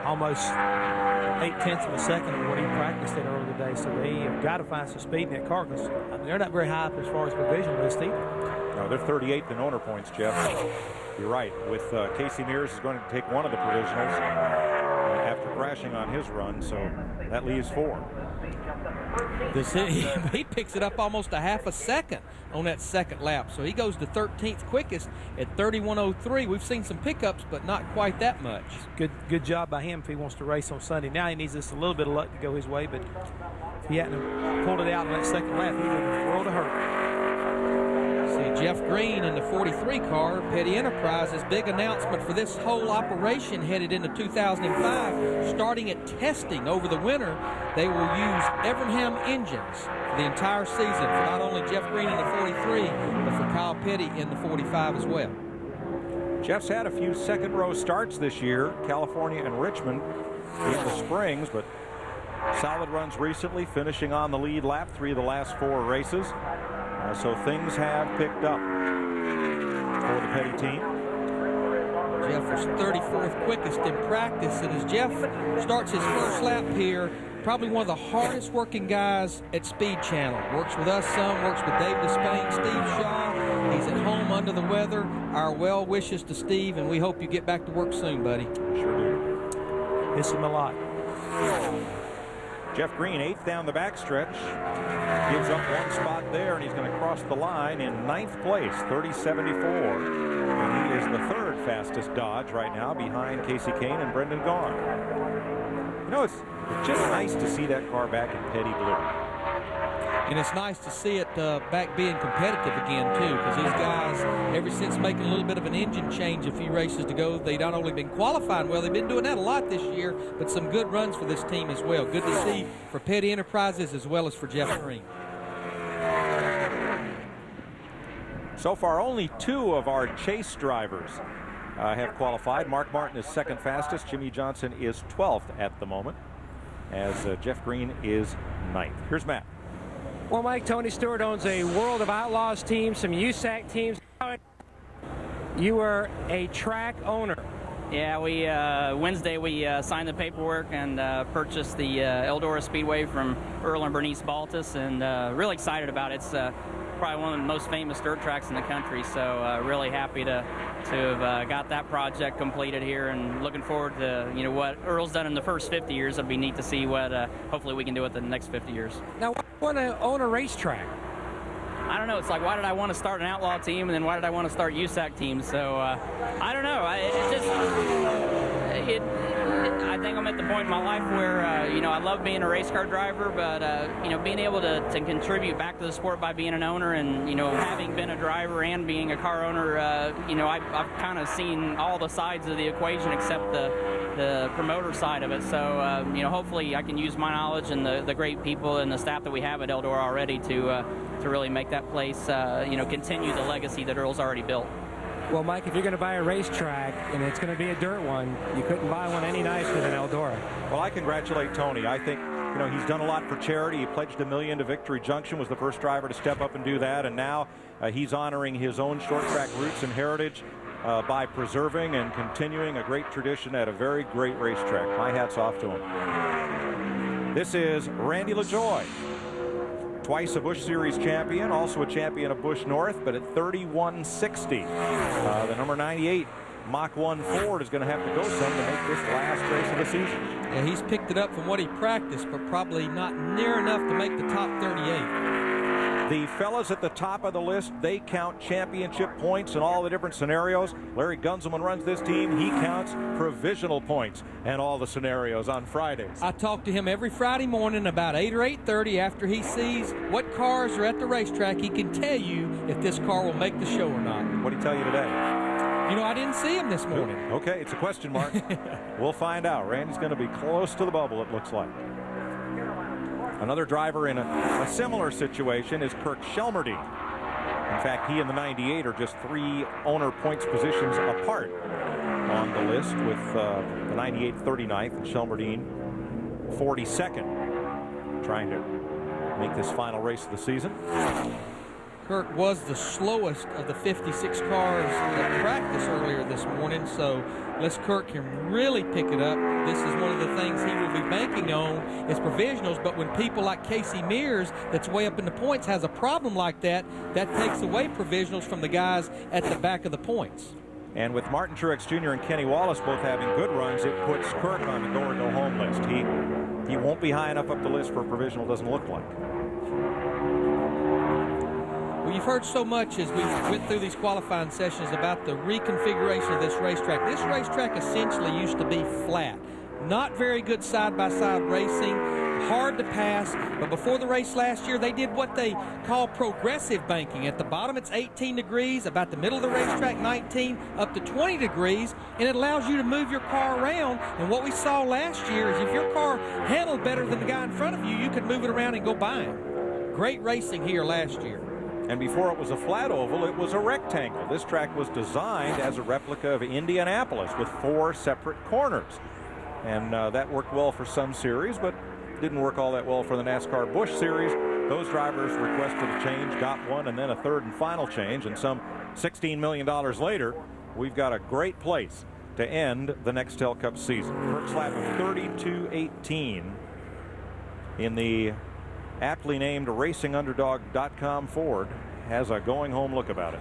almost 0.8 of a second of what he practiced at earlier today. So they have got to find some speed in that car, because I mean, they're not very high up as far as provision list either. No, they're 38th in owner points, Jeff. You're right. With Casey Mears is going to take one of the provisionals after crashing on his run, so that leaves 4. He picks it up almost a half a second on that second lap, so he goes to 13th quickest at 31.03. We've seen some pickups, but not quite that much. Good job by him if he wants to race on Sunday. Now he needs just a little bit of luck to go his way, but if he hadn't pulled it out on that second lap, he would have world of hurt. See Jeff Green in the 43 car, Petty Enterprises. Big announcement for this whole operation headed into 2005. Starting at testing over the winter, they will use Evernham engines for the entire season for not only Jeff Green in the 43, but for Kyle Petty in the 45 as well. Jeff's had a few second-row starts this year, California and Richmond in the Springs, but solid runs recently, finishing on the lead lap 3 of the last 4 races. So things have picked up for the Petty team. Jeff was 34th quickest in practice, and as Jeff starts his first lap here, probably one of the hardest working guys at Speed Channel. Works with us some, works with Dave Despain, Steve Shaw. He's at home under the weather. Our well wishes to Steve, and we hope you get back to work soon, buddy. Sure do. Miss him a lot. Jeff Green, 8th down the backstretch, gives up 1 spot there, and he's going to cross the line in 9th place, 30.74. And he is the 3rd fastest Dodge right now, behind Casey Kane and Brendan Gaughan. You know, it's just nice to see that car back in Petty blue. And it's nice to see it back being competitive again, too, because these guys, ever since making a little bit of an engine change a few races to go, they not only been qualifying well, they've been doing that a lot this year, but some good runs for this team as well. Good to see for Petty Enterprises as well as for Jeff Green. So far, only 2 of our chase drivers have qualified. Mark Martin is 2nd fastest. Jimmy Johnson is 12th at the moment, as Jeff Green is 9th. Here's Matt. Well, Mike, Tony Stewart owns a World of Outlaws team, some USAC teams. You were a track owner. Yeah, we Wednesday we signed the paperwork and purchased the Eldora Speedway from Earl and Bernice Baltus, and really excited about it. It's probably one of the most famous dirt tracks in the country, so really happy to have got that project completed here, and looking forward to what Earl's done in the first 50 years. It'll be neat to see what hopefully we can do it in the next 50 years. Now, why do you want to own a racetrack? I don't know. It's like, why did I want to start an outlaw team, and then why did I want to start USAC teams? So I don't know. I think I'm at the point in my life where I love being a race car driver, but being able to contribute back to the sport by being an owner, and having been a driver and being a car owner, I've kind of seen all the sides of the equation except the promoter side of it. So hopefully I can use my knowledge and the great people and the staff that we have at Eldora already to really make that place continue the legacy that Earl's already built. Well, Mike, if you're going to buy a racetrack and it's going to be a dirt one, you couldn't buy one any nicer than Eldora. Well, I congratulate Tony. I think You know, he's done a lot for charity. He pledged $1 million to Victory Junction, was the first driver to step up and do that, and now he's honoring his own short track roots and heritage by preserving and continuing a great tradition at a very great racetrack. My hat's off to him. This is Randy LaJoie, twice a Busch Series champion, also a champion of Busch North, but at 3160. The number 98 Mach 1 Ford is going to have to go some to make this last race of the season. Yeah, he's picked it up from what he practiced, but probably not near enough to make the top 38. The fellas at the top of the list, they count championship points in all the different scenarios. Larry Gunzelman runs this team. He counts provisional points and all the scenarios on Fridays. I talk to him every Friday morning about 8 or 8:30 after he sees what cars are at the racetrack. He can tell you if this car will make the show or not. What did he tell you today? You know, I didn't see him this morning. Okay, it's a question mark. We'll find out. Randy's going to be close to the bubble, it looks like. Another driver in a similar situation is Kirk Shelmerdine. In fact, he and the 98 are just 3 owner points positions apart on the list, with the 98 39th and Shelmerdine 42nd, trying to make this final race of the season. Kirk was the slowest of the 56 cars at practice earlier this morning, so unless Kirk can really pick it up, this is one of the things he will be banking on is provisionals. But when people like Casey Mears, that's way up in the points, has a problem like that, that takes away provisionals from the guys at the back of the points. And with Martin Truex Jr. and Kenny Wallace both having good runs, it puts Kirk on the go or no home list. He won't be high enough up the list for a provisional, doesn't look like. Well, you've heard so much as we went through these qualifying sessions about the reconfiguration of this racetrack. This racetrack essentially used to be flat. Not very good side-by-side racing, hard to pass, but before the race last year, they did what they call progressive banking. At the bottom, it's 18 degrees, about the middle of the racetrack, 19, up to 20 degrees, and it allows you to move your car around. And what we saw last year is if your car handled better than the guy in front of you, you could move it around and go by him. Great racing here last year. And before it was a flat oval, it was a rectangle. This track was designed as a replica of Indianapolis with 4 separate corners. And that worked well for some series, but didn't work all that well for the NASCAR Busch Series. Those drivers requested a change, got one, and then a third and final change. And some $16 million later, we've got a great place to end the Nextel Cup season. Kirk's lap of 32.18 in the aptly named RacingUnderdog.com Ford has a going home look about it.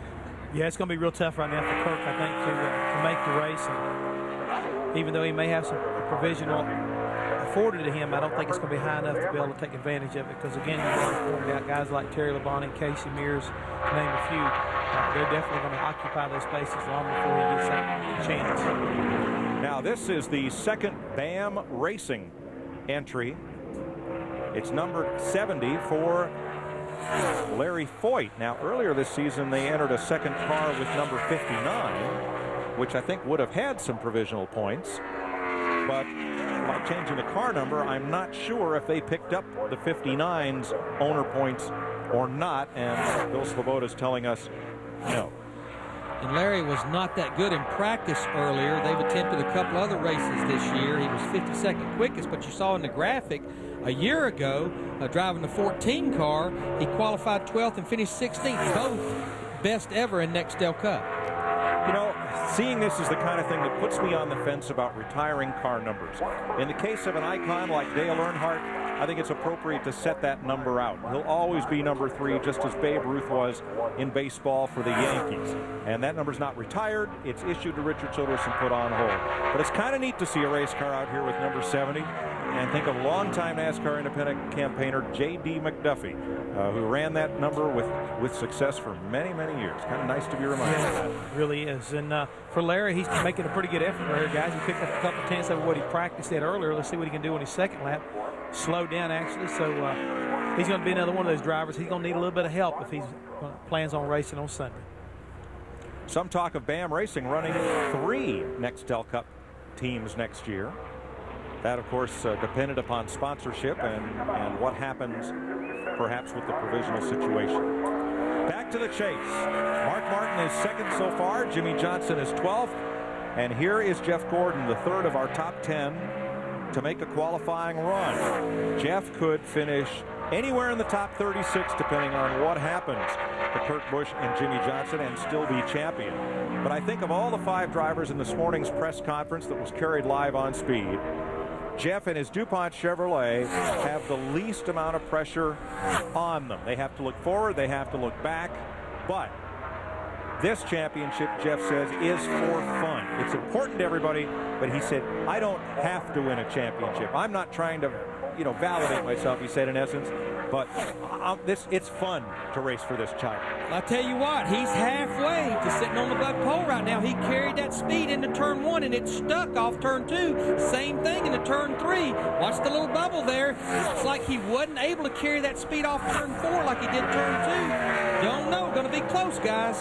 Yeah, it's going to be real tough right now for Kirk, I think, to make the race. And even though he may have some provisional afforded to him, I don't think it's going to be high enough to be able to take advantage of it. Because again, you've already pointed out guys like Terry Labonte and Casey Mears, to name a few. They're definitely going to occupy those spaces long before he gets that chance. Now, this is the second BAM Racing entry. It's number 70 for Larry Foyt. Now, earlier this season, they entered a second car with number 59, which I think would have had some provisional points. But by changing the car number, I'm not sure if they picked up the 59's owner points or not. And Bill Svoboda's telling us no. And Larry was not that good in practice earlier. They've attempted a couple other races this year. He was 52nd quickest, but you saw in the graphic a year ago, driving the 14 car, he qualified 12th and finished 16th, both best ever in Nextel Cup. You know, seeing this is the kind of thing that puts me on the fence about retiring car numbers. In the case of an icon like Dale Earnhardt, I think it's appropriate to set that number out. He'll always be number 3, just as Babe Ruth was in baseball for the Yankees. And that number's not retired. It's issued to Richard Childress and put on hold. But it's kind of neat to see a race car out here with number 70. And think of longtime NASCAR independent campaigner J.D. McDuffie, who ran that number with success for many, many years. Kind of nice to be reminded of that. It really is. And for Larry, he's making a pretty good effort there, guys. He picked up a couple tenths of what he practiced at earlier. Let's see what he can do on his second lap. Slowed down, actually. So he's going to be another one of those drivers. He's going to need a little bit of help if he plans on racing on Sunday. Some talk of BAM Racing running 3 Nextel Cup teams next year. That, of course, dependent upon sponsorship and what happens perhaps with the provisional situation. Back to the chase. Mark Martin is second so far. Jimmy Johnson is 12th. And here is Jeff Gordon, the third of our top 10. to make a qualifying run. Jeff could finish anywhere in the top 36 depending on what happens to Kurt Busch and Jimmie Johnson and still be champion. But I think of all the 5 drivers in this morning's press conference that was carried live on Speed, Jeff and his DuPont Chevrolet have the least amount of pressure on them. They have to look forward, they have to look back, but this championship, Jeff says, is for fun. It's important to everybody, but he said, I don't have to win a championship. I'm not trying to, validate myself, he said in essence, but it's fun to race for this title. I'll tell you what, he's halfway to sitting on the Bud pole right now. He carried that speed into turn 1 and it stuck off turn 2. Same thing into turn 3. Watch the little bubble there. It's like he wasn't able to carry that speed off turn 4 like he did turn 2. Don't know, gonna be close, guys.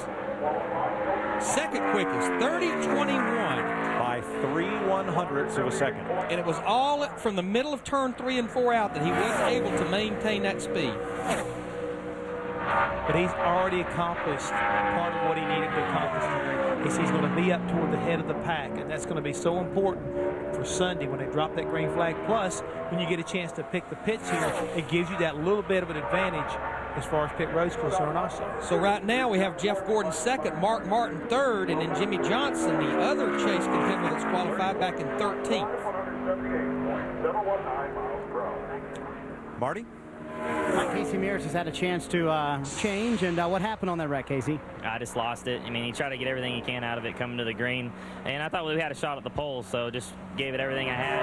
Second quickest, 30.21. By 3/100ths of a second. And it was all from the middle of turn 3 and 4 out that he wasn't able to maintain that speed. But he's already accomplished part of what he needed to accomplish there. Is he's going to be up toward the head of the pack, and that's going to be so important for Sunday when they drop that green flag. Plus, when you get a chance to pick the pits here, it gives you that little bit of an advantage as far as pit road's concerned also. So right now we have Jeff Gordon second, Mark Martin third, and then Jimmie Johnson, the other chase contender that's qualified, back in 13th. Marty? Casey Mears has had a chance to change, and what happened on that wreck, Casey? I just lost it. I mean, he tried to get everything he can out of it coming to the green, and I thought we had a shot at the pole, so just gave it everything I had,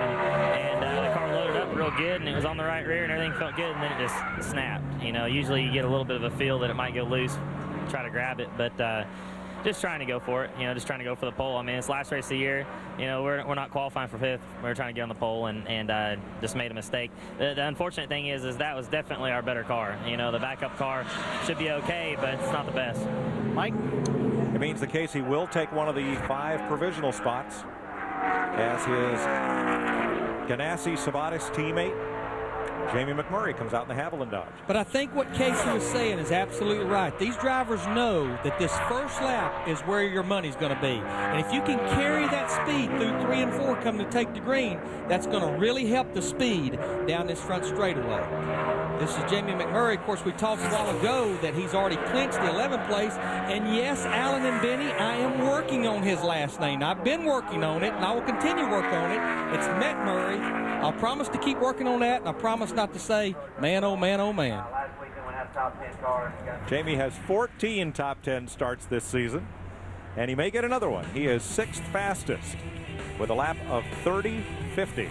and the car loaded up real good, and it was on the right rear, and everything felt good, and then it just snapped. Usually you get a little bit of a feel that it might go loose, try to grab it, but just trying to go for it, just trying to go for the pole. I mean, it's last race of the year. We're not qualifying for 5th. We're trying to get on the pole and just made a mistake. The unfortunate thing is that was definitely our better car. The backup car should be okay, but it's not the best. Mike? It means that Casey will take one of the 5 provisional spots as his Ganassi-Sabatis teammate Jamie McMurray comes out in the Haviland Dodge. But I think what Casey was saying is absolutely right. These drivers know that this first lap is where your money's going to be. And if you can carry that speed through 3 and 4 coming to take the green, that's going to really help the speed down this front straightaway. This is Jamie McMurray. Of course, we talked a while ago that he's already clinched the 11th place. And yes, Alan and Benny, I am working on his last name. I've been working on it, and I will continue to work on it. It's McMurray. I'll promise to keep working on that, and I promise not to say, man, oh, man, oh, man. Jamie has 14 top 10 starts this season, and he may get another one. He is 6th fastest with a lap of 30.50.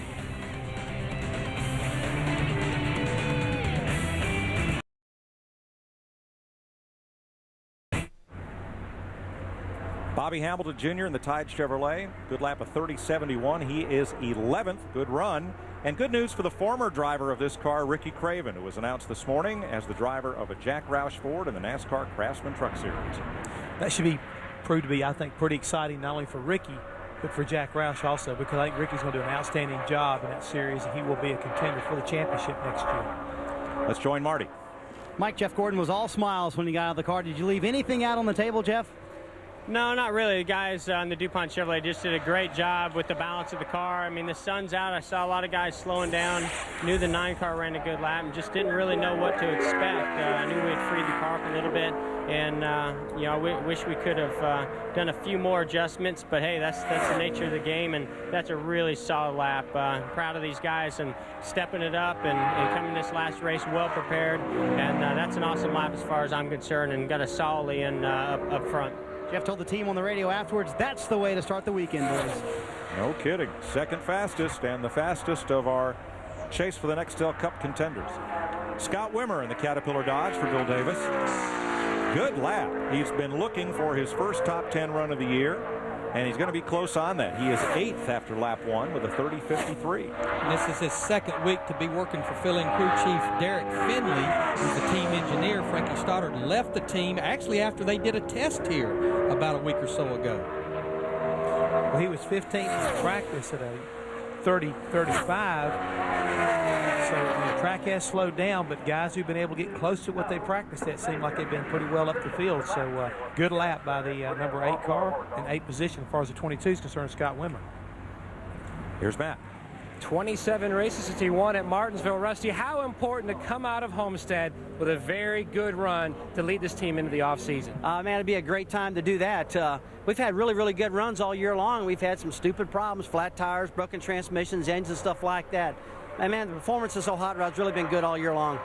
Bobby Hamilton Jr. in the Tide Chevrolet. Good lap of 30.71. He is 11th. Good run. And good news for the former driver of this car, Ricky Craven, who was announced this morning as the driver of a Jack Roush Ford in the NASCAR Craftsman Truck Series. That should be proved to be, I think, pretty exciting, not only for Ricky, but for Jack Roush also, because I think Ricky's going to do an outstanding job in that series, and he will be a contender for the championship next year. Let's join Marty. Mike, Jeff Gordon was all smiles when he got out of the car. Did you leave anything out on the table, Jeff? No, not really. The guys on the DuPont Chevrolet just did a great job with the balance of the car. I mean, the sun's out. I saw a lot of guys slowing down. Knew the 9 car ran a good lap and just didn't really know what to expect. I knew we had freed the car up a little bit, and I wish we could have done a few more adjustments. But hey, that's the nature of the game, and that's a really solid lap. Proud of these guys and stepping it up and coming this last race well prepared. And that's an awesome lap as far as I'm concerned, and got us solidly in up front. Jeff told the team on the radio afterwards, that's the way to start the weekend, boys. No kidding. 2nd fastest and the fastest of our chase for the Nextel Cup contenders. Scott Wimmer in the Caterpillar Dodge for Bill Davis. Good lap. He's been looking for his first top 10 run of the year, and he's going to be close on that. He is 8th after lap 1 with a 30.53. And this is his 2nd week to be working for fill-in crew chief Derek Finley, who's the team engineer. Frankie Stoddard left the team actually after they did a test here about a week or so ago. Well, he was 15th in practice at a 30.35. So the track has slowed down, but guys who've been able to get close to what they practiced at seem like they've been pretty well up the field. So good lap by the number 8 car in 8th position as far as the 22 is concerned, Scott Wimmer. Here's Matt. 27 races since he won at Martinsville. Rusty, how important to come out of Homestead with a very good run to lead this team into the offseason? Man, it'd be a great time to do that. We've had really, really good runs all year long. We've had some stupid problems, flat tires, broken transmissions, engines, stuff like that. And man, the performance of Hot Rod's really been good all year long.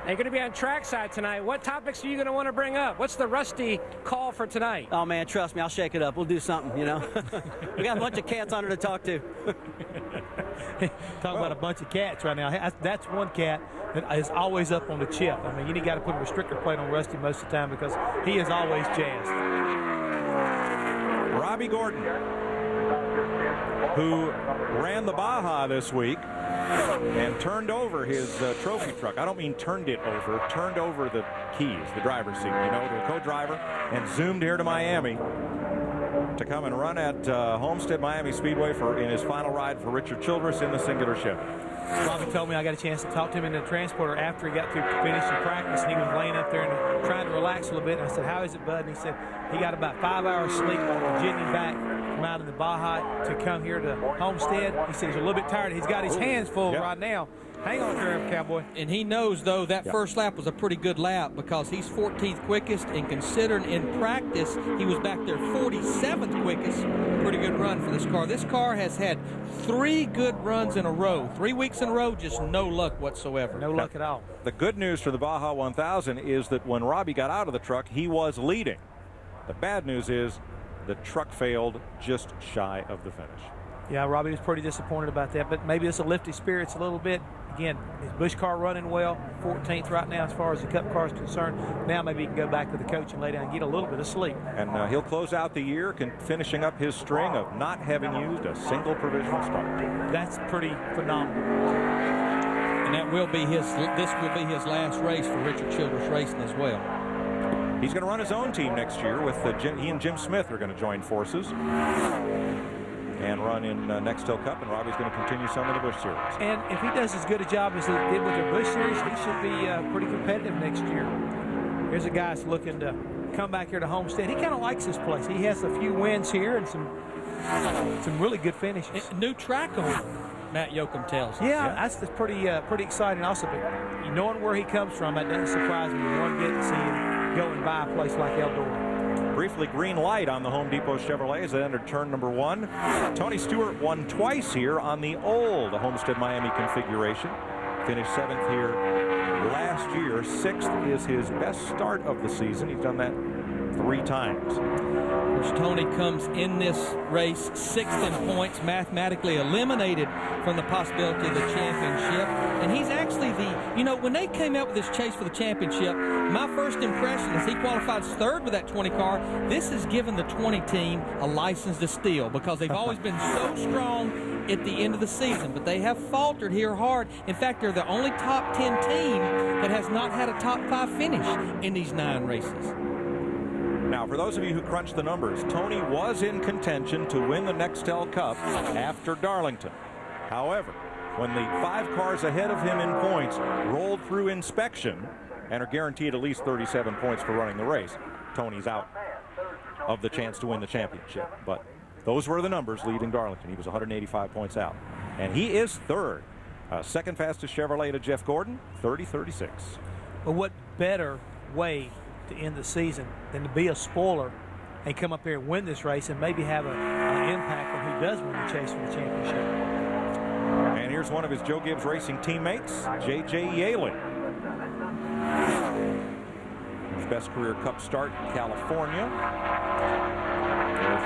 They're going to be on trackside tonight. What topics are you going to want to bring up? What's the Rusty call for tonight? Oh, man, trust me, I'll shake it up. We'll do something, you know. We got a bunch of cats on her to talk to. Talking about a bunch of cats right now. That's one cat that is always up on the chip. I mean, you got to put a restrictor plate on Rusty most of the time because he is always jazzed. Robbie Gordon, who ran the Baja this week and turned over his trophy truck. I don't mean turned it over, turned over the keys, the driver's seat, you know, to a co-driver, and zoomed here to Miami to come and run at Homestead Miami Speedway in his final ride for Richard Childress in the singular Chevy. Robbie told me I got a chance to talk to him in the transporter after he got through finishing practice, and he was laying up there and trying to relax a little bit. And I said, "How is it, bud?" And he said he got about 5 hours sleep on Virginia back from out in the Baja to come here to Homestead. He said he's a little bit tired. He's got his hands full right now. Hang on there, Cowboy. And he knows, though, that first lap was a pretty good lap because he's 14th quickest, and considering in practice he was back there 47th quickest. Pretty good run for this car. This car has had 3 good runs in a row. 3 weeks in a row, just no luck whatsoever. No luck at all. The good news for the Baja 1000 is that when Robbie got out of the truck, he was leading. The bad news is the truck failed just shy of the finish. Yeah, Robbie was pretty disappointed about that, but maybe this will lift his spirits a little bit. Again, his Busch car running well, 14th right now as far as the Cup car is concerned. Now maybe he can go back to the coach and lay down and get a little bit of sleep. And he'll close out the year finishing up his string of not having used a single provisional start. That's pretty phenomenal. And that will be this will be his last race for Richard Childress Racing as well. He's going to run his own team next year with he and Jim Smith are going to join forces and run in Nextel Cup, and Robbie's going to continue some of the Busch Series. And if he does as good a job as he did with the Busch Series, he should be pretty competitive next year. Here's a guy that's looking to come back here to Homestead. He kind of likes this place. He has a few wins here and some really good finishes. New track on him, Matt Yoakum tells us. Yeah, that's pretty exciting also. But knowing where he comes from, that doesn't surprise me. One get to see him going by a place like Eldora. Briefly green light on the Home Depot Chevrolet as it entered turn number 1. Tony Stewart won twice here on the old Homestead Miami configuration. Finished 7th here last year. 6th is his best start of the season. He's done that 3 times. Of course, Tony comes in this race 6th in points, mathematically eliminated from the possibility of the championship. And he's actually when they came out with this chase for the championship, my first impression is he qualified 3rd with that 20 car. This has given the 20 team a license to steal because they've always been so strong at the end of the season, but they have faltered here hard. In fact, they're the only top 10 team that has not had a top 5 finish in these 9 races. Now, for those of you who crunch the numbers, Tony was in contention to win the Nextel Cup after Darlington. However, when the 5 cars ahead of him in points rolled through inspection and are guaranteed at least 37 points for running the race, Tony's out of the chance to win the championship. But those were the numbers leading Darlington. He was 185 points out. And he is 3rd. Second fastest Chevrolet to Jeff Gordon, 30-36. But what better way to end the season than to be a spoiler and come up here and win this race and maybe have an impact on who does win the chase for the championship. And here's one of his Joe Gibbs Racing teammates, J.J. Yaley. His best career Cup start, California.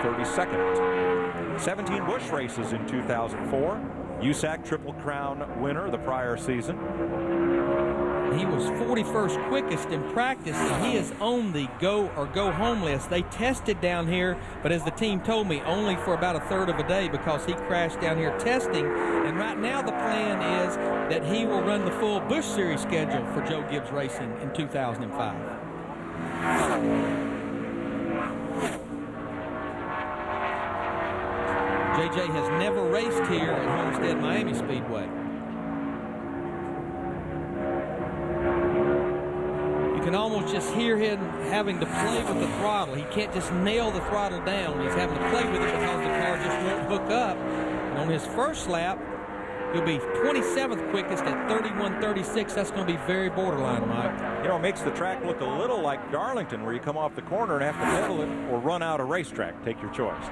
32nd. 17 Busch races in 2004. USAC Triple Crown winner the prior season. He was 41st quickest in practice, and he is on the go or go home list. They tested down here, but as the team told me, only for about a third of a day because he crashed down here testing. And right now the plan is that he will run the full Busch Series schedule for Joe Gibbs Racing in 2005. JJ has never raced here at Homestead Miami Speedway. You can almost just hear him having to play with the throttle. He can't just nail the throttle down. He's having to play with it because the car just won't hook up. And on his first lap, He'll be 27th quickest at 31.36. That's going to be very borderline, Mike. You know, it makes the track look a little like Darlington, where you come off the corner and have to pedal it or run out a racetrack. Take your choice.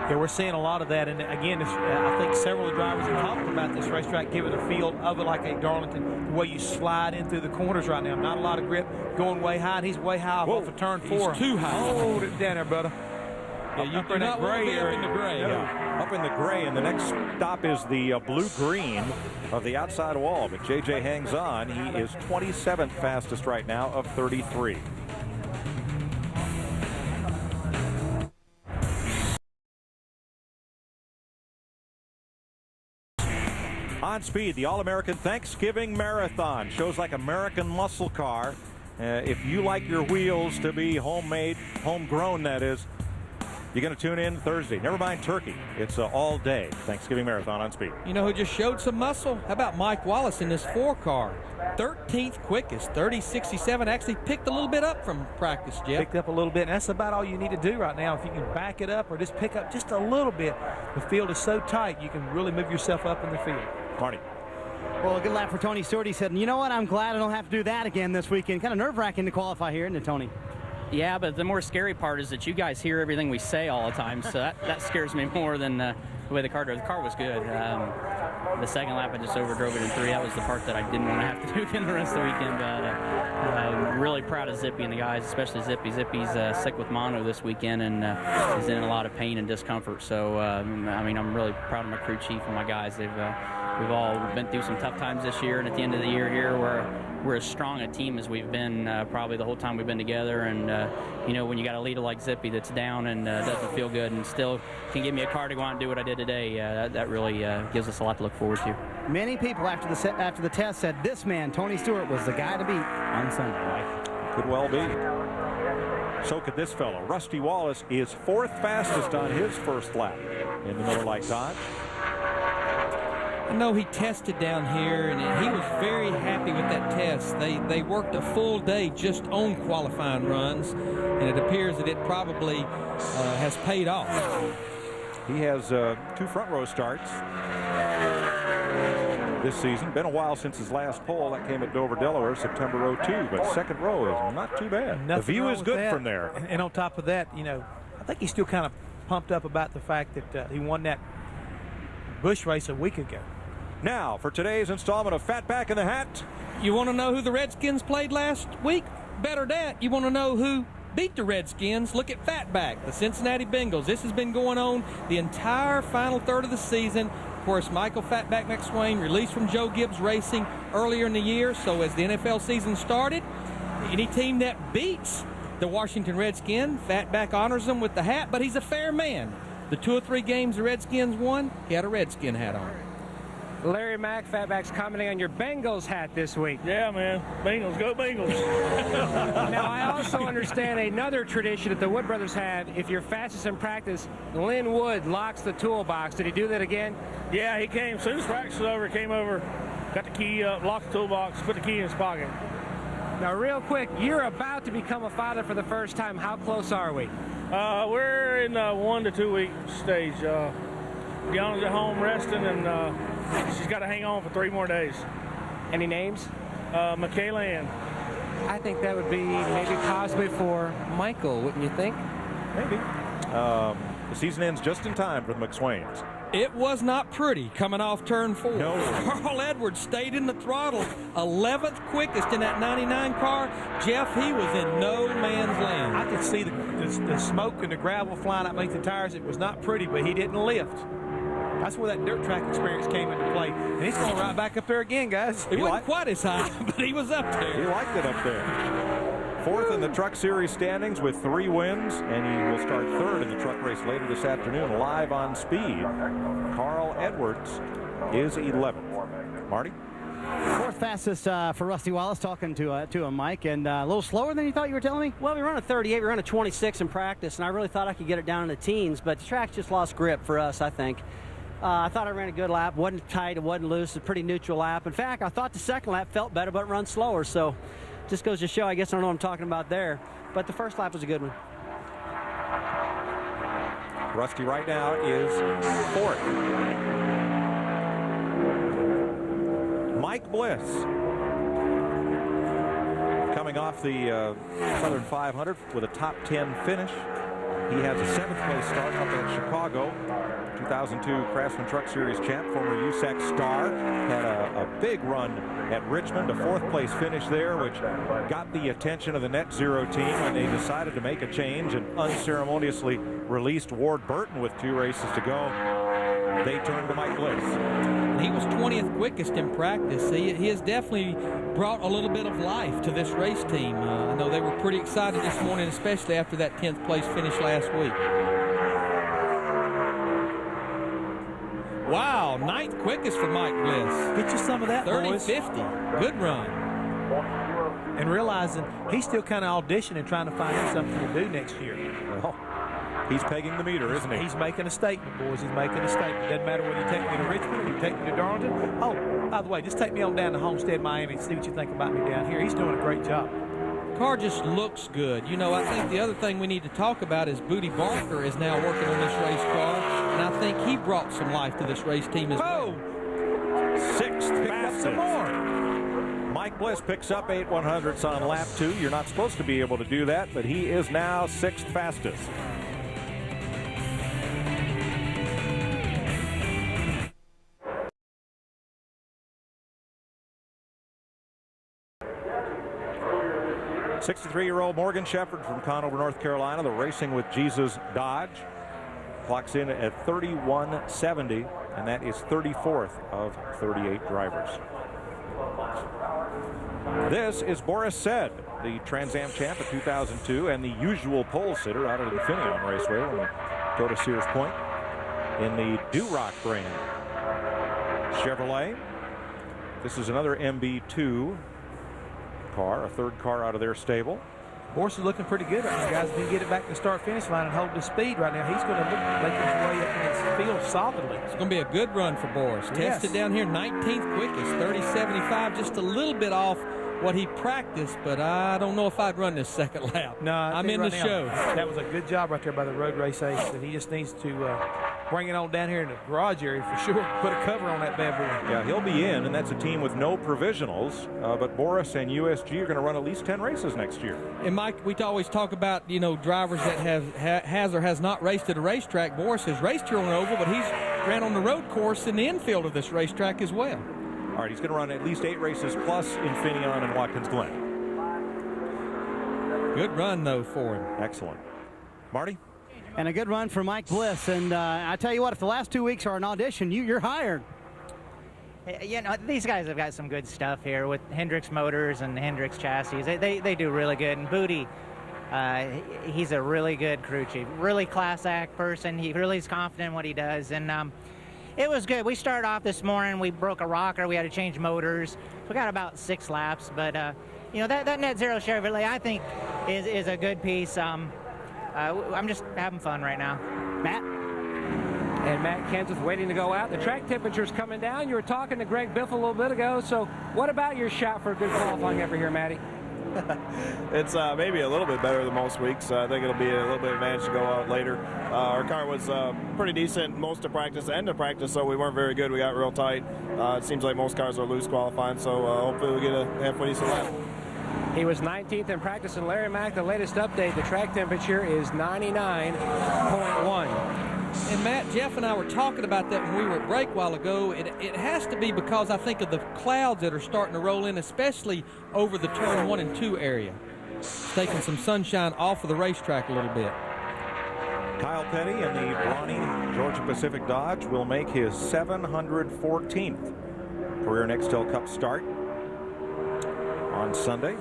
Yeah, we're seeing a lot of that. And again, I think several of the drivers have talked about this racetrack, giving a feel of it like a Darlington, the way you slide in through the corners right now. Not a lot of grip, going way high. And he's way high off of turn 4. He's too high. Hold it down there, brother. Yeah, you do not want to be up in the gray. Up in the gray, and the next stop is the blue-green of the outside wall. But JJ hangs on. He is 27th fastest right now of 33. On Speed, the All-American Thanksgiving Marathon. Shows like American muscle car. If you like your wheels to be homemade, homegrown, that is, you're going to tune in Thursday. Never mind turkey. It's all day Thanksgiving Marathon on Speed. You know who just showed some muscle? How about Mike Wallace in this 4 car? 13th quickest, 30.67. Actually picked a little bit up from practice, Jeff. Picked up a little bit, and that's about all you need to do right now. If you can back it up or just pick up just a little bit, the field is so tight you can really move yourself up in the field. Marty. Well, a good lap for Tony Stewart. He said, you know what, I'm glad I don't have to do that again this weekend. Kind of nerve-wracking to qualify here, isn't it, Tony? Yeah, but the more scary part is that you guys hear everything we say all the time, so that scares me more than the way the car drove. The car was good. The second lap, I just overdrove it in 3. That was the part that I didn't want to have to do again the rest of the weekend. But I'm really proud of Zippy and the guys, especially Zippy. Zippy's sick with mono this weekend and is in a lot of pain and discomfort. So, I mean, I'm really proud of my crew chief and my guys. We've all been through some tough times this year, and at the end of the year here, we're as strong a team as we've been probably the whole time we've been together. And you know, when you got a leader like Zippy that's down and doesn't feel good and still can give me a car to go out and do what I did today, that really gives us a lot to look forward to. Many people after the test said this man, Tony Stewart, was the guy to beat on Sunday. Could well be. So could this fellow. Rusty Wallace is 4th fastest on his first lap in the Miller Lite Dodge. I know he tested down here, and he was very happy with that test. They worked a full day just on qualifying runs, and it appears that it probably has paid off. He has 2 front row starts this season. Been a while since his last pole. That came at Dover, Delaware, September 02, but second row is not too bad. Nothing the view is good that. from there. And on top of that, you know, I think he's still kind of pumped up about the fact that he won that Busch race a week ago. Now, for today's installment of Fatback in the Hat. You want to know who the Redskins played last week? Better that, you want to know who beat the Redskins? Look at Fatback, the Cincinnati Bengals. This has been going on the entire final third of the season. Of course, Michael Fatback McSwain released from Joe Gibbs Racing earlier in the year. So as the NFL season started, any team that beats the Washington Redskins, Fatback honors them with the hat, but he's a fair man. The 2 or 3 games the Redskins won, he had a Redskin hat on. Larry Mack, Fatback's commenting on your Bengals hat this week. Yeah, man. Bengals, go Bengals. Now, I also understand another tradition that the Wood brothers have. If you're fastest in practice, Lynn Wood locks the toolbox. Did he do that again? Yeah, he came. As soon as practice was over, came over, got the key up, locked the toolbox, put the key in his pocket. Now, real quick, you're about to become a father for the first time. How close are we? We're in the 1 to 2 week stage. Deanna's at home resting, and she's got to hang on for 3 more days. Any names? Michaela Ann. I think that would be maybe possibly for Michael, wouldn't you think? Maybe. The season ends just in time for the McSwains. It was not pretty coming off turn 4. No. Carl Edwards stayed in the throttle, 11th quickest in that 99 car. Jeff, he was in no man's land. I could see the smoke and the gravel flying out beneath the tires. It was not pretty, but he didn't lift. That's where that dirt track experience came into play. And he's going right back up there again, guys. He wasn't quite as high, but he was up there. He liked it up there. 4th in the Truck Series standings with 3 wins, and he will start 3rd in the truck race later this afternoon, live on Speed. Carl Edwards is 11th. Marty? 4th fastest for Rusty Wallace, talking to him, Mike, and a little slower than you thought you were telling me? Well, we run a 38, we run a 26 in practice, and I really thought I could get it down in the teens, but the track just lost grip for us, I think. I thought I ran a good lap. Wasn't tight, it wasn't loose. It was a pretty neutral lap. In fact, I thought the second lap felt better, but run slower. So just goes to show, I guess I don't know what I'm talking about there. But the first lap was a good one. Rusty right now is 4th. Mike Bliss, coming off the Southern 500 with a top 10 finish. He has a 7th place start up at Chicago. 2002 Craftsman Truck Series champ, former USAC star, had a big run at Richmond, a 4th place finish there, which got the attention of the Net Zero team when they decided to make a change and unceremoniously released Ward Burton with 2 races to go. They turned to Mike Bliss. He was 20th quickest in practice. He has definitely brought a little bit of life to this race team. I know they were pretty excited this morning, especially after that 10th place finish last week. Wow, 9th quickest for Mike Bliss. Get you some of that, 30-50. Good run. And realizing he's still kind of auditioning, trying to find him something to do next year. Well, he's pegging the meter, isn't he? He's making a statement, boys. He's making a statement. Doesn't matter whether you take me to Richmond or you take me to Darlington. Oh, by the way, just take me on down to Homestead, Miami, and see what you think about me down here. He's doing a great job. Car just looks good. You know, I think the other thing we need to talk about is Booty Barker is now working on this race car, and I think he brought some life to this race team as well. 6th fastest. Mike Bliss picks up 8 100ths on lap 2. You're not supposed to be able to do that, but he is now 6th fastest. '63-year-old Morgan Shepherd from Conover, North Carolina, the Racing with Jesus Dodge, clocks in at 31.70, and that is 34th of 38 drivers. This is Boris Said, the Trans Am champ of 2002 and the usual pole sitter out at Infineon Raceway on Dakota Sears Point in the Duroc brand Chevrolet. This is another MB2 car, a 3rd car out of their stable. Boris is looking pretty good right now, guys. If he can get it back to the start-finish line and hold the speed right now, he's going to make his way up in his field solidly. It's going to be a good run for Boris. Yes. Tested down here, 19th quickest, 30.75, just a little bit off what he practiced, but I don't know if I'd run this 2nd lap. No, I'm in right the now, show. That was a good job right there by the road race ace, and he just needs to bring it on down here in the garage area for sure. Put a cover on that bad boy. Yeah, he'll be in, and that's a team with no provisionals, but Boris and USG are going to run at least 10 races next year. And Mike, we always talk about, you know, drivers that has or has not raced at a racetrack. Boris has raced here on the oval, but he's ran on the road course in the infield of this racetrack as well. All right, he's going to run at least 8 races plus Infineon and Watkins Glen. Good run, though, for him. Excellent. Marty? And a good run for Mike Bliss. And I tell you what, if the last 2 weeks are an audition, you're hired. You know, these guys have got some good stuff here with Hendricks Motors and Hendricks Chassis. They do really good. And Booty, he's a really good crew chief. Really class act person. He really is confident in what he does. And it was good. We started off this morning. We broke a rocker. We had to change motors. We got about 6 laps. But, you know, that Net Zero Chevrolet, I think, is a good piece. I'm just having fun right now. Matt? And Matt Kenseth waiting to go out. The track temperature's coming down. You were talking to Greg Biffle a little bit ago. So what about your shot for a good qualifying effort here, Matty? It's maybe a little bit better than most weeks. I think it'll be a little bit of advantage to go out later. Our car was pretty decent most of practice, end of practice, so we weren't very good. We got real tight. It seems like most cars are loose qualifying, so hopefully we get a halfway decent lap. He was 19th in practice, and Larry Mack, the latest update, the track temperature is 99.1. And Matt, Jeff and I were talking about that when we were at break a while ago. It has to be because I think of the clouds that are starting to roll in, especially over the turn 1 and 2 area. It's taking some sunshine off of the racetrack a little bit. Kyle Petty and the Brawny Georgia Pacific Dodge will make his 714th career Nextel Cup start on Sunday.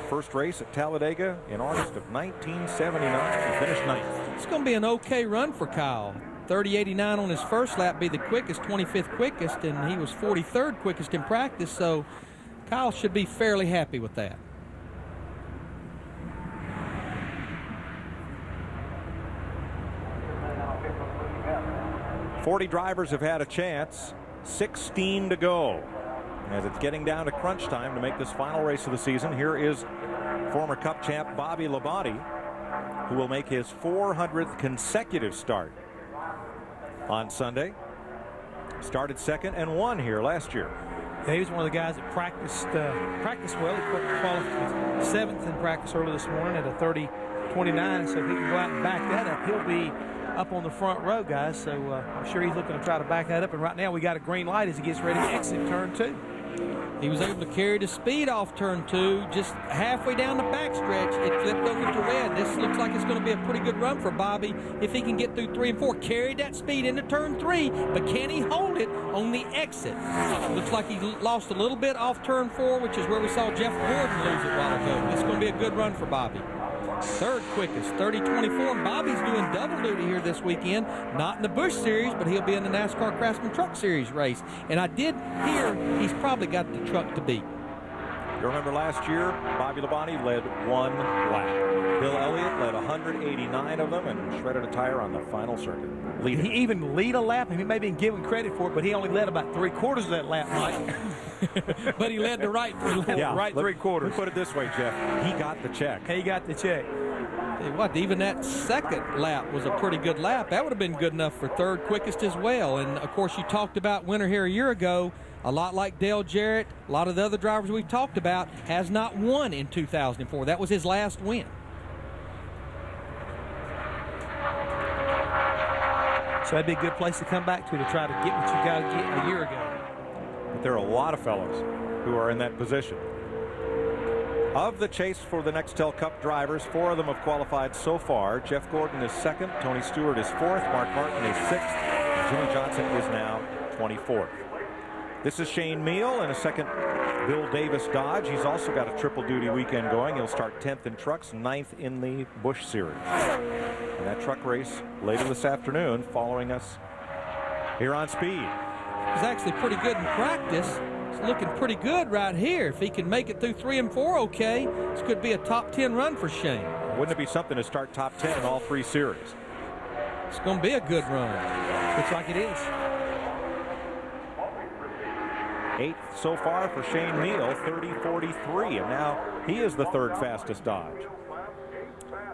First race at Talladega in August of 1979. He finished 9th. It's going to be an okay run for Kyle. 30.89 on his first lap, be the quickest, 25th quickest, and he was 43rd quickest in practice, so Kyle should be fairly happy with that. "40 drivers have had a chance, 16 to go. As it's getting down to crunch time to make this final race of the season, here is former Cup champ Bobby Labonte, who will make his 400th consecutive start on Sunday. Started second and won here last year. Yeah, he was one of the guys that practiced well. He qualified 7th in practice early this morning at a 30.29. So if he can go out and back that up, he'll be up on the front row, guys. So I'm sure he's looking to try to back that up. And right now we got a green light as he gets ready to exit turn 2. He was able to carry the speed off turn 2. Just halfway down the backstretch, it flipped over to red. This looks like it's going to be a pretty good run for Bobby if he can get through 3 and 4. Carried that speed into turn 3, but can he hold it on the exit? Looks like he lost a little bit off turn 4, which is where we saw Jeff Gordon lose it a while ago. This is going to be a good run for Bobby. 3rd quickest, 30.24. And Bobby's doing double duty here this weekend. Not in the Busch Series, but he'll be in the NASCAR Craftsman Truck Series race. And I did hear he's probably got the truck to beat. You remember last year, Bobby Labonte led 1 lap. Bill Elliott led 189 of them and shredded a tire on the final circuit. He even lead a lap, and he may be given credit for it, but he only led about 3/4 of that lap, Mike. But he led the right 3/4. Yeah, right 3/4. We put it this way, Jeff. He got the check. He got the check. Tell you what, even that 2nd lap was a pretty good lap. That would have been good enough for 3rd quickest as well. And, of course, you talked about winner here a year ago. A lot like Dale Jarrett, a lot of the other drivers we've talked about, has not won in 2004. That was his last win. So that'd be a good place to come back to try to get what you got to get a year ago. But there are a lot of fellows who are in that position. Of the chase for the Nextel Cup drivers, 4 of them have qualified so far. Jeff Gordon is 2nd, Tony Stewart is 4th, Mark Martin is 6th, and Jimmy Johnson is now 24th. This is Shane Meal in a 2nd Bill Davis Dodge. He's also got a triple duty weekend going. He'll start 10th in trucks, 9th in the Busch Series. And that truck race later this afternoon following us here on Speed. He's actually pretty good in practice. It's looking pretty good right here. If he can make it through 3 and 4 okay, this could be a top 10 run for Shane. Wouldn't it be something to start top 10 in all 3 series? It's going to be a good run. Looks like it is. 8th so far for Shane Meal, 30.43, and now he is the 3rd fastest Dodge.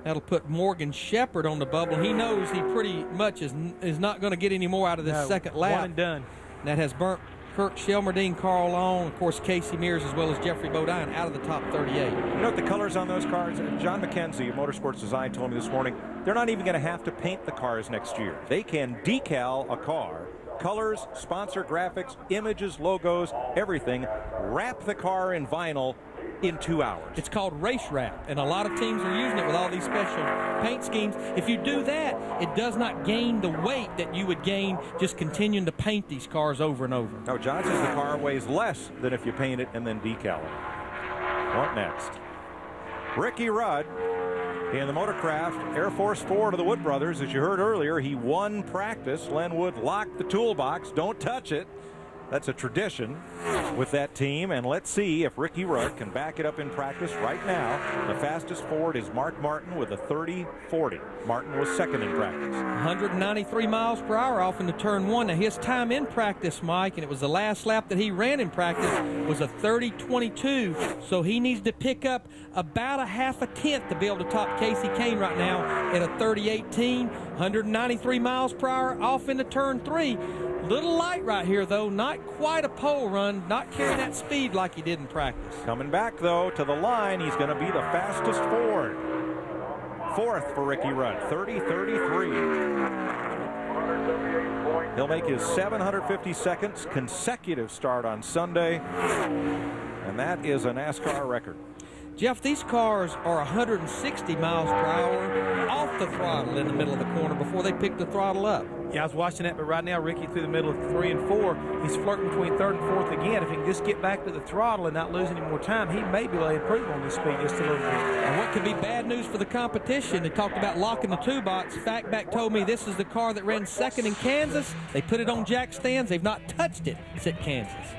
That'll put Morgan Shepherd on the bubble. He knows he pretty much is not going to get any more out of this 2nd lap. 1 and done. And that has burnt Kirk Shelmerdine, Carl Long, of course Casey Mears, as well as Jeffrey Bodine out of the top 38. You know what the colors on those cars? John McKenzie of Motorsports Design told me this morning, they're not even going to have to paint the cars next year. They can decal a car. Colors, sponsor graphics, images, logos, everything. Wrap the car in vinyl in 2 hours. It's called race wrap, and a lot of teams are using it with all these special paint schemes. If you do that, it does not gain the weight that you would gain just continuing to paint these cars over and over. No, John says the car weighs less than if you paint it and then decal it. What next? Ricky Rudd in the Motorcraft Air Force 4 to the Wood Brothers. As you heard earlier, he won practice. Len Wood locked the toolbox. Don't touch it. That's a tradition with that team, and let's see if Ricky Rudd can back it up in practice right now. The fastest Ford is Mark Martin with a 30.40. Martin was 2nd in practice. 193 miles per hour off into turn 1. Now his time in practice, Mike, and it was the last lap that he ran in practice, was a 30.22. So he needs to pick up about a half a tenth to be able to top Casey Kane right now at a 30.18. 193 miles per hour off into turn 3. Little light right here, though. Not quite a pole run. Not carrying that speed like he did in practice. Coming back, though, to the line. He's going to be the fastest Ford. 4th for Ricky Rudd. 30.33. He'll make his 752nd consecutive start on Sunday. And that is a NASCAR record. Jeff, these cars are 160 miles per hour off the throttle in the middle of the corner before they pick the throttle up. Yeah, I was watching that, but right now Ricky through the middle of 3 and 4. He's flirting between 3rd and 4th again. If he can just get back to the throttle and not lose any more time, he may be able to improve on this speed just a little bit. And what could be bad news for the competition? They talked about locking the 2-box. Fatback told me this is the car that ran 2nd in Kansas. They put it on jack stands. They've not touched it since Kansas.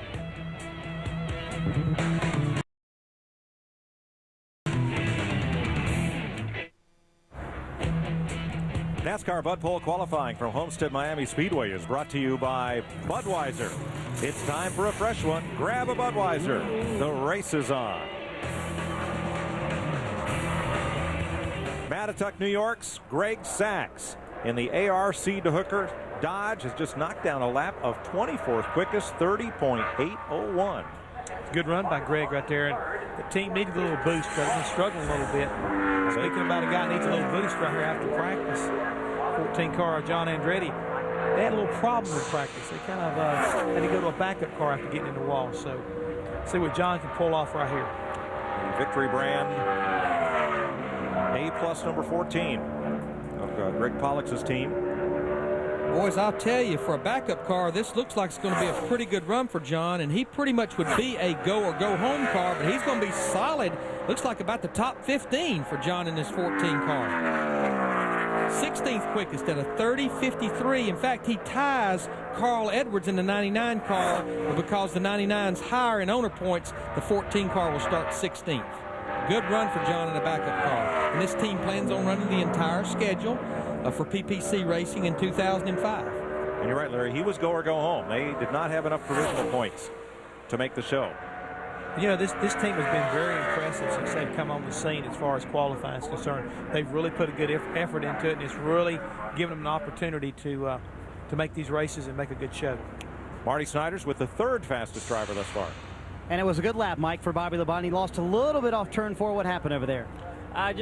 NASCAR Bud Pole qualifying from Homestead Miami Speedway is brought to you by Budweiser. It's time for a fresh one. Grab a Budweiser. The race is on. Mattituck, New York's Greg Sachs in the ARC de Hooker. Dodge has just knocked down a lap of 24th quickest, 30.801. Good run by Greg right there. And the team needed a little boost, but it's been struggling a little bit. Speaking about a guy who needs a little boost right here after practice, 14 car John Andretti. They had a little problem with practice. They kind of had to go to a backup car after getting in the wall. So see what John can pull off right here. Victory brand A+ number 14 of Greg Pollock's team. Boys, I'll tell you, for a backup car, this looks like it's going to be a pretty good run for John, and he pretty much would be a go or go home car, but he's going to be solid. Looks like about the top 15 for John in this 14 car. 16th quickest at a 30.53. In fact, he ties Carl Edwards in the 99 car, but because the 99's higher in owner points, the 14 car will start 16th. Good run for John in a backup car. And this team plans on running the entire schedule for PPC racing in 2005. And you're right, Larry. He was go or go home. They did not have enough provisional points to make the show. You know, this team has been very impressive since they've come on the scene as far as qualifying is concerned. They've really put a good effort into it, and it's really given them an opportunity to make these races and make a good show. Marty Snijders with the third fastest driver thus far. And it was a good lap, Mike, for Bobby Labonte. He lost a little bit off turn 4. What happened over there? I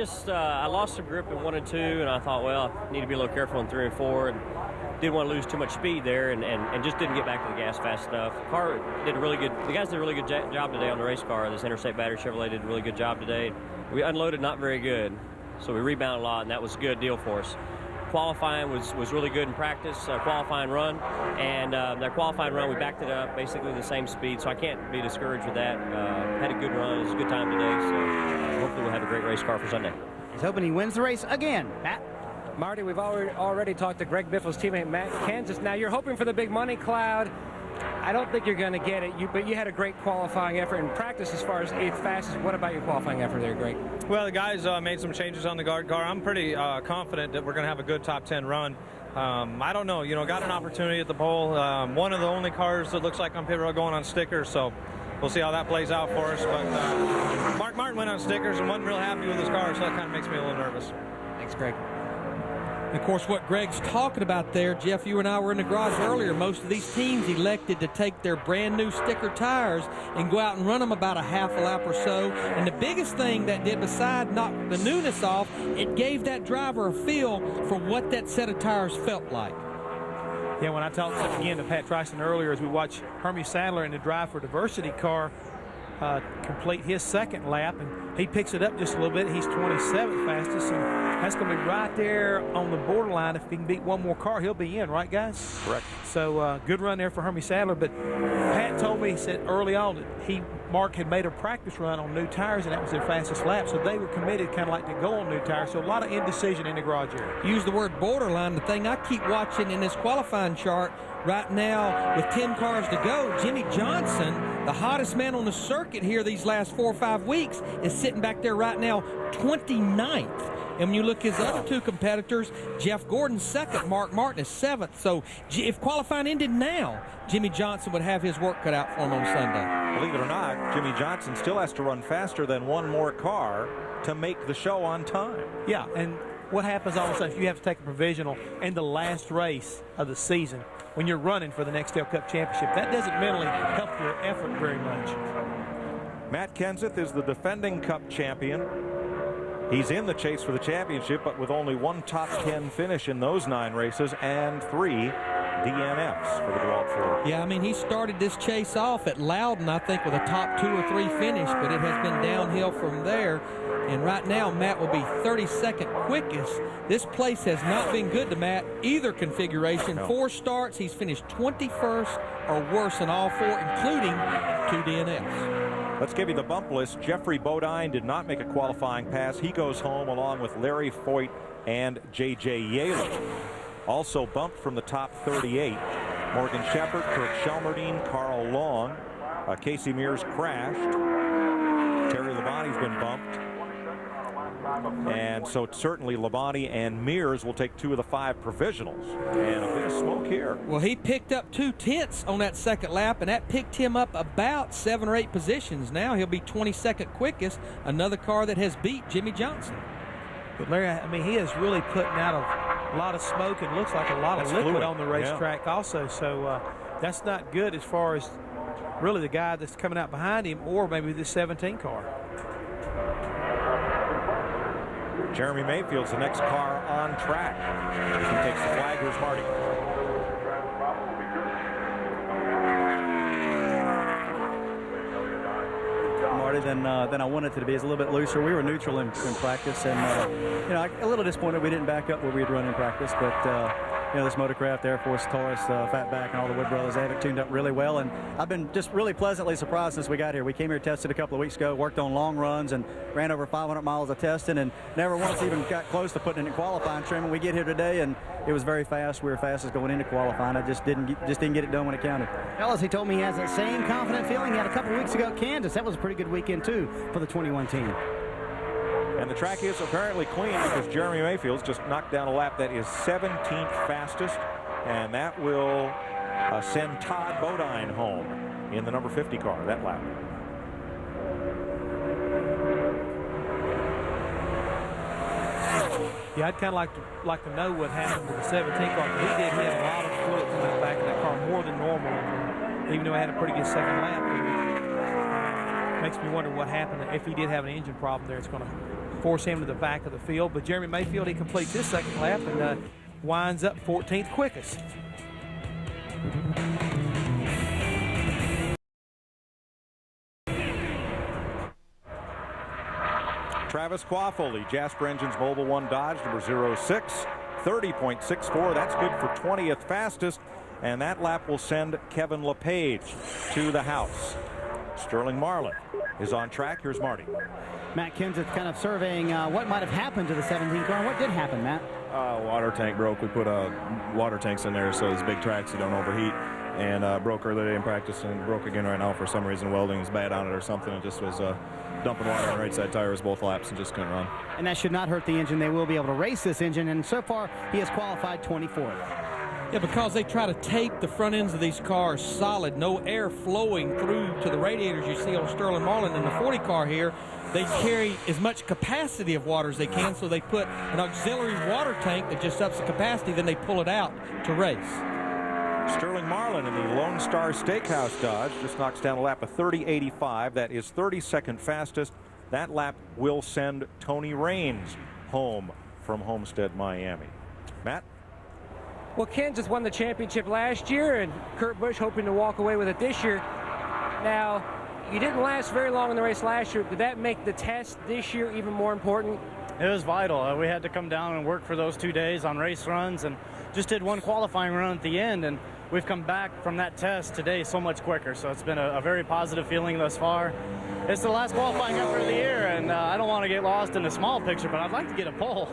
lost some grip in 1 and 2, and I thought, well, I need to be a little careful in 3 and 4, and didn't want to lose too much speed there, and just didn't get back to the gas fast enough. The car did a really good. The guys did a really good job today on the race car. This Interstate Battery Chevrolet did a really good job today. We unloaded not very good, so we rebounded a lot, and that was a good deal for us. Qualifying was really good in practice, qualifying run, and that qualifying run we backed it up basically the same speed, so I can't be discouraged with that. Had a good run, it was a good time today, so hopefully we'll have a great race car for Sunday. He's hoping he wins the race again. Matt? Marty, we've already talked to Greg Biffle's teammate Matt Kenseth. Now you're hoping for the big money cloud. I don't think you're going to get it, but you had a great qualifying effort in practice as far as 8th fastest. What about your qualifying effort there, Greg? Well, the guys made some changes on the guard car. I'm pretty confident that we're going to have a good top 10 run. I don't know, got an opportunity at the pole. One of the only cars that looks like on pit road going on stickers, so we'll see how that plays out for us. But Mark Martin went on stickers and wasn't real happy with his car, so that kind of makes me a little nervous. Thanks, Greg. Of course, what Greg's talking about there, Jeff, you and I were in the garage earlier. Most of these teams elected to take their brand new sticker tires and go out and run them about a half a lap or so. And the biggest thing that did, beside knock the newness off, it gave that driver a feel for what that set of tires felt like. Yeah, when I talked again to Pat Tryson earlier, as we watched Hermie Sadler in the Drive for Diversity car complete his second lap, and he picks it up just a little bit. He's 27th fastest, and that's going to be right there on the borderline. If he can beat one more car, he'll be in, right, guys? Correct. So good run there for Hermie Sadler. But Pat told me, he said early on that Mark had made a practice run on new tires, and that was their fastest lap. So they were committed kind of like to go on new tires. So a lot of indecision in the garage area. Use the word borderline. The thing I keep watching in this qualifying chart right now with 10 cars to go, Jimmie Johnson, the hottest man on the circuit here these last 4 or 5 weeks, is sitting back there right now 29th. And when you look at his other two competitors, Jeff Gordon's 2nd, Mark Martin is 7th. So if qualifying ended now, Jimmie Johnson would have his work cut out for him on Sunday. Believe it or not, Jimmie Johnson still has to run faster than one more car to make the show on time. Yeah, and what happens also if you have to take a provisional in the last race of the season when you're running for the Nextel Cup Championship? That doesn't mentally help your effort very much. Matt Kenseth is the defending Cup champion. He's in the chase for the championship, but with only one top 10 finish in those 9 races and 3 DNFs for the Dewalt Ford. Yeah, I mean, he started this chase off at Loudon, I think, with a top 2 or 3 finish, but it has been downhill from there. And right now, Matt will be 32nd quickest. This place has not been good to Matt, either configuration. No. 4 starts, he's finished 21st or worse in all 4, including 2 DNFs. Let's give you the bump list. Jeffrey Bodine did not make a qualifying pass. He goes home along with Larry Foyt and J.J. Yaley. Also bumped from the top 38. Morgan Shepherd, Kirk Shelmerdine, Carl Long. Casey Mears crashed. Terry Labonte's been bumped. And so certainly Labonte and Mears will take 2 of the 5 provisionals. And a bit of smoke here. Well, he picked up 2 tenths on that 2nd lap, and that picked him up about 7 or 8 positions. Now he'll be 22nd quickest, another car that has beat Jimmie Johnson. But Larry, I mean, he is really putting out a lot of smoke and looks like a lot of liquid on the racetrack also. So that's not good as far as really the guy that's coming out behind him or maybe the 17 car. Jeremy Mayfield's the next car on track. He takes the flag. Here's Marty. Marty, than I wanted it to be. It's a little bit looser. We were neutral in practice, and you know, a little disappointed we didn't back up where we had run in practice, but you know, this Motorcraft, Air Force, Taurus, Fatback, and all the Wood Brothers, they have it tuned up really well, and I've been just really pleasantly surprised since we got here. We came here, tested a couple of weeks ago, worked on long runs, and ran over 500 miles of testing, and never once even got close to putting it in qualifying trim. And we get here today, and it was very fast. We were fastest going into qualifying. I just didn't get it done when it counted. Ellis, he told me he has that same confident feeling he had a couple of weeks ago at Kansas. That was a pretty good weekend, too, for the 21 team. And the track is apparently clean because Jeremy Mayfield's just knocked down a lap that is 17th fastest. And that will send Todd Bodine home in the number 50 car, that lap. Yeah, I'd kind of like to know what happened to the 17 car. He had a lot of fluid coming in the back of that car, more than normal. Even though he had a pretty good second lap, it makes me wonder what happened. If he did have an engine problem there, it's going to force him to the back of the field. But Jeremy Mayfield, he completes his second lap and winds up 14th quickest. Travis Quaffoli, Jasper Engines Mobil 1 Dodge, number 06, 30.64. That's good for 20th fastest. And that lap will send Kevin LePage to the house. Sterling Marlin is on track. Here's Marty. Matt Kenseth kind of surveying what might have happened to the 17 car. What did happen, Matt? Water tank broke. We put water tanks in there so these big tracks you don't overheat. And broke earlier in practice and broke again right now for some reason. Welding is bad on it or something. It just was dumping water on the right side tires both laps and just couldn't run. And that should not hurt the engine. They will be able to race this engine. And so far, he has qualified 24th. Yeah, because they try to tape the front ends of these cars solid, no air flowing through to the radiators you see on Sterling Marlin. In the 40 car here, they carry as much capacity of water as they can, so they put an auxiliary water tank that just ups the capacity, then they pull it out to race. Sterling Marlin in the Lone Star Steakhouse Dodge just knocks down a lap of 30.85. That is 32nd fastest. That lap will send Tony Raines home from Homestead, Miami. Matt? Well, Kansas won the championship last year, and Kurt Busch hoping to walk away with it this year. Now, you didn't last very long in the race last year. Did that make the test this year even more important? It was vital. We had to come down and work for those 2 days on race runs and just did one qualifying run at the end, and we've come back from that test today so much quicker. So it's been a very positive feeling thus far. It's the last qualifying effort of the year, and I don't want to get lost in the small picture, but I'd like to get a pole.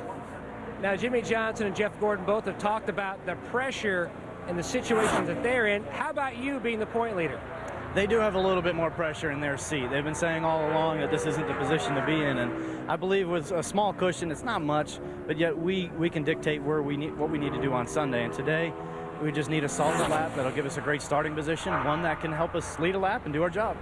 Now, Jimmie Johnson and Jeff Gordon both have talked about the pressure and the situations that they're in. How about you being the point leader? They do have a little bit more pressure in their seat. They've been saying all along that this isn't the position to be in, and I believe with a small cushion, it's not much, but yet we can dictate what we need to do on Sunday. And today, we just need a solid lap that'll give us a great starting position, one that can help us lead a lap and do our job.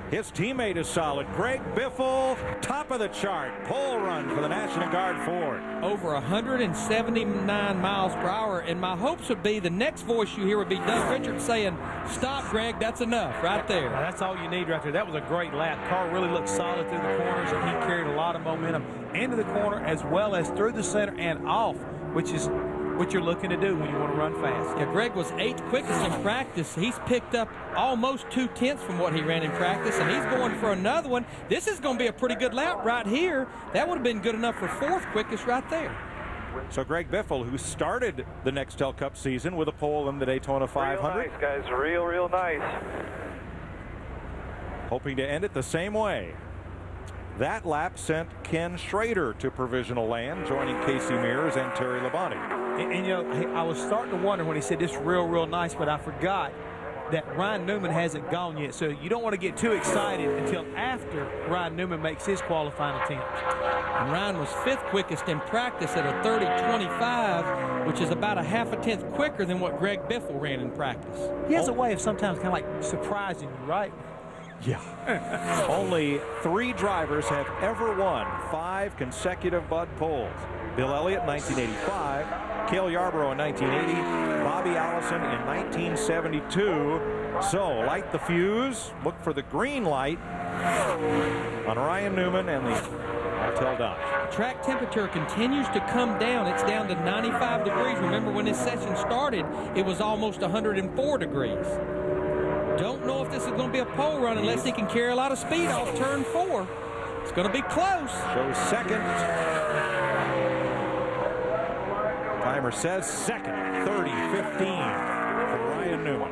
His teammate is solid. Greg Biffle, top of the chart. Pole run for the National Guard Ford. Over 179 miles per hour. And my hopes would be the next voice you hear would be Doug Richards saying, "Stop, Greg, that's enough," right there. That's all you need right there. That was a great lap. Car really looked solid through the corners, and he carried a lot of momentum into the corner as well as through the center and off, which is what you're looking to do when you want to run fast. Yeah, Greg was 8th quickest in practice. He's picked up almost 2/10 from what he ran in practice, and he's going for another one. This is going to be a pretty good lap right here. That would have been good enough for 4th quickest right there. So Greg Biffle, who started the Nextel Cup season with a pole in the Daytona 500. Real nice, guys. Real nice. Hoping to end it the same way. That lap sent Ken Schrader to provisional land, joining Casey Mears and Terry Labonte. And you know, I was starting to wonder when he said this real nice, but I forgot that Ryan Newman hasn't gone yet. So you don't want to get too excited until after Ryan Newman makes his qualifying attempt. And Ryan was 5th quickest in practice at a 30.25, which is about a 0.5 quicker than what Greg Biffle ran in practice. He has a way of sometimes kind of like surprising you, right? Yeah. Only 3 drivers have ever won 5 consecutive Bud poles. Bill Elliott, 1985. Cale Yarborough in 1980. Bobby Allison in 1972. So light the fuse. Look for the green light on Ryan Newman and the Martell Dodge. Track temperature continues to come down. It's down to 95 degrees. Remember, when this session started, it was almost 104 degrees. Don't know if this is going to be a pole run unless he can carry a lot of speed off turn 4. It's going to be close. Shows second. Timer says second. 30-15 for Ryan Newman.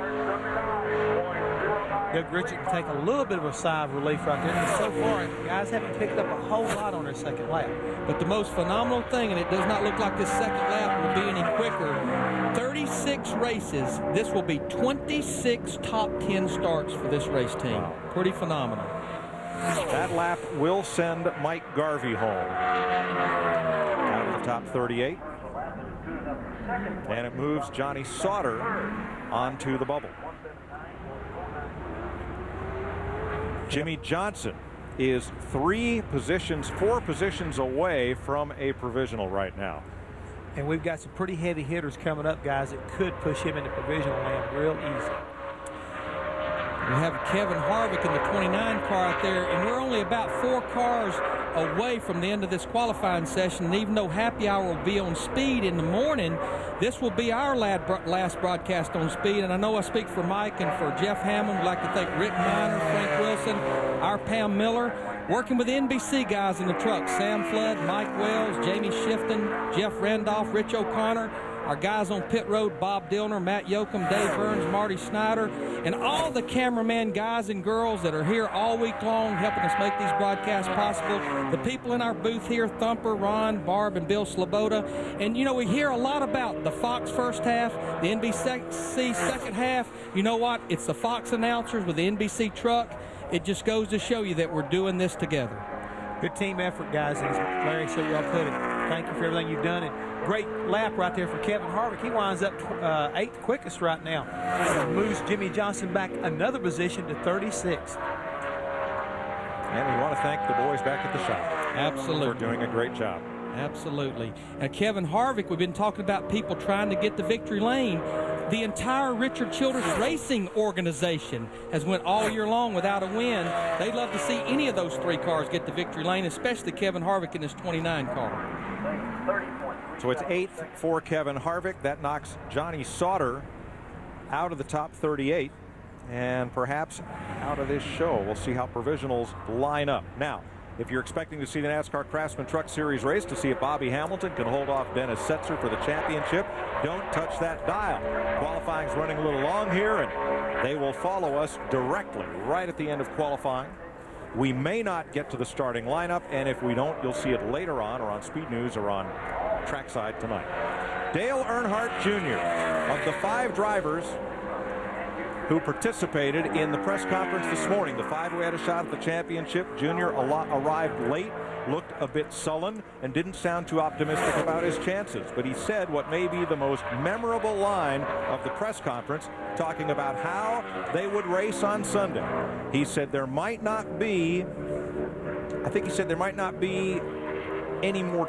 Doug Richard can take a little bit of a sigh of relief right there. And so far, guys haven't picked up a whole lot on their second lap. But the most phenomenal thing, and it does not look like this second lap will be any quicker, 36 races. This will be 26 top 10 starts for this race team. Wow. Pretty phenomenal. That lap will send Mike Garvey home out of the top 38. And it moves Johnny Sauter onto the bubble. Jimmy Johnson is 4 positions away from a provisional right now. And we've got some pretty heavy hitters coming up, guys, that could push him into provisional land real easy. We have Kevin Harvick in the 29 car out there, and we're only about 4 cars away from the end of this qualifying session. And even though happy hour will be on Speed in the morning, this will be our last broadcast on Speed. And I know I speak for Mike and for Jeff Hammond. I'd like to thank Rick Miner, Frank Wilson, our Pam Miller, working with the NBC guys in the truck, Sam Flood, Mike Wells, Jamie Shifton, Jeff Randolph, Rich O'Connor, our guys on pit road, Bob Dillner, Matt Yoakum, Dave Burns, Marty Snyder, and all the cameraman guys and girls that are here all week long helping us make these broadcasts possible. The people in our booth here, Thumper, Ron, Barb, and Bill Sloboda. And, you know, we hear a lot about the Fox first half, the NBC second half. You know what? It's the Fox announcers with the NBC truck. It just goes to show you that we're doing this together. Good team effort, guys. As Larry said, y'all put it. Thank you for everything you've done. And great lap right there for Kevin Harvick. He winds up 8th quickest right now. So moves Jimmy Johnson back another position to 36. And we want to thank the boys back at the shop. Absolutely. For doing a great job. Absolutely. And Kevin Harvick, we've been talking about people trying to get the victory lane. The entire Richard Childress Racing organization has went all year long without a win. They'd love to see any of those 3 cars get the victory lane, especially Kevin Harvick in his 29 car. So it's 8th for Kevin Harvick. That knocks Johnny Sauter out of the top 38 and perhaps out of this show. We'll see how provisionals line up. Now, if you're expecting to see the NASCAR Craftsman Truck Series race to see if Bobby Hamilton can hold off Dennis Setzer for the championship, don't touch that dial. Qualifying's running a little long here, and they will follow us directly right at the end of qualifying. We may not get to the starting lineup, and if we don't, you'll see it later on or on Speed News or on Trackside tonight. Dale Earnhardt Jr. of the 5 drivers who participated in the press conference this morning, the 5 who had a shot at the championship. Junior arrived late, looked a bit sullen, and didn't sound too optimistic about his chances. But he said what may be the most memorable line of the press conference, talking about how they would race on Sunday. He said there might not be, I think he said there might not be any more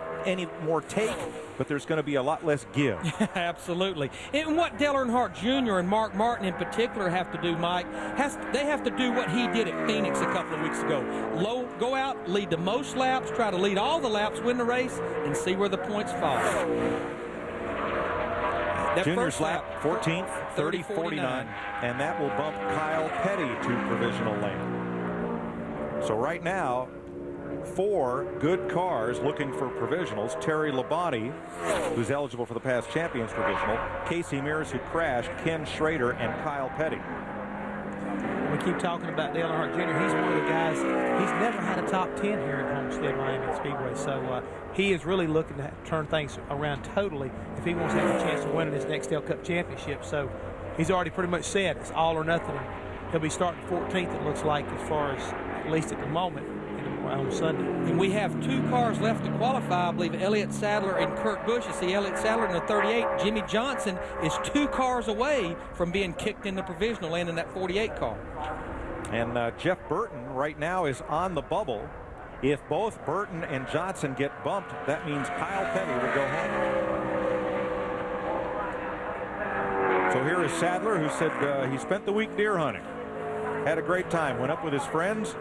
take, but there's going to be a lot less give. Absolutely. And what Dale Earnhardt Jr. and Mark Martin in particular have to do, Mike, they have to do what he did at Phoenix a couple of weeks ago. Go out, lead the most laps, try to lead all the laps, win the race, and see where the points fall. That Junior's lap, 14th, 30-49, and that will bump Kyle Petty to provisional lane. So right now, 4 good cars looking for provisionals. Terry Labonte, who's eligible for the past champions provisional, Casey Mears, who crashed, Ken Schrader, and Kyle Petty. We keep talking about Dale Earnhardt Jr. He's one of the guys, he's never had a top 10 here at Homestead Miami Speedway. So he is really looking to turn things around totally if he wants to have a chance to win this next Dale Cup championship. So he's already pretty much said it's all or nothing. He'll be starting 14th, it looks like, as far as, at least at the moment, on Sunday. And we have 2 cars left to qualify. I believe Elliott Sadler and Kurt Busch. You see Elliott Sadler in the 38. Jimmy Johnson is 2 cars away from being kicked in the provisional and in that 48 car. And Jeff Burton right now is on the bubble. If both Burton and Johnson get bumped, that means Kyle Petty would go home. So here is Sadler, who said he spent the week deer hunting. Had a great time. Went up with his friends.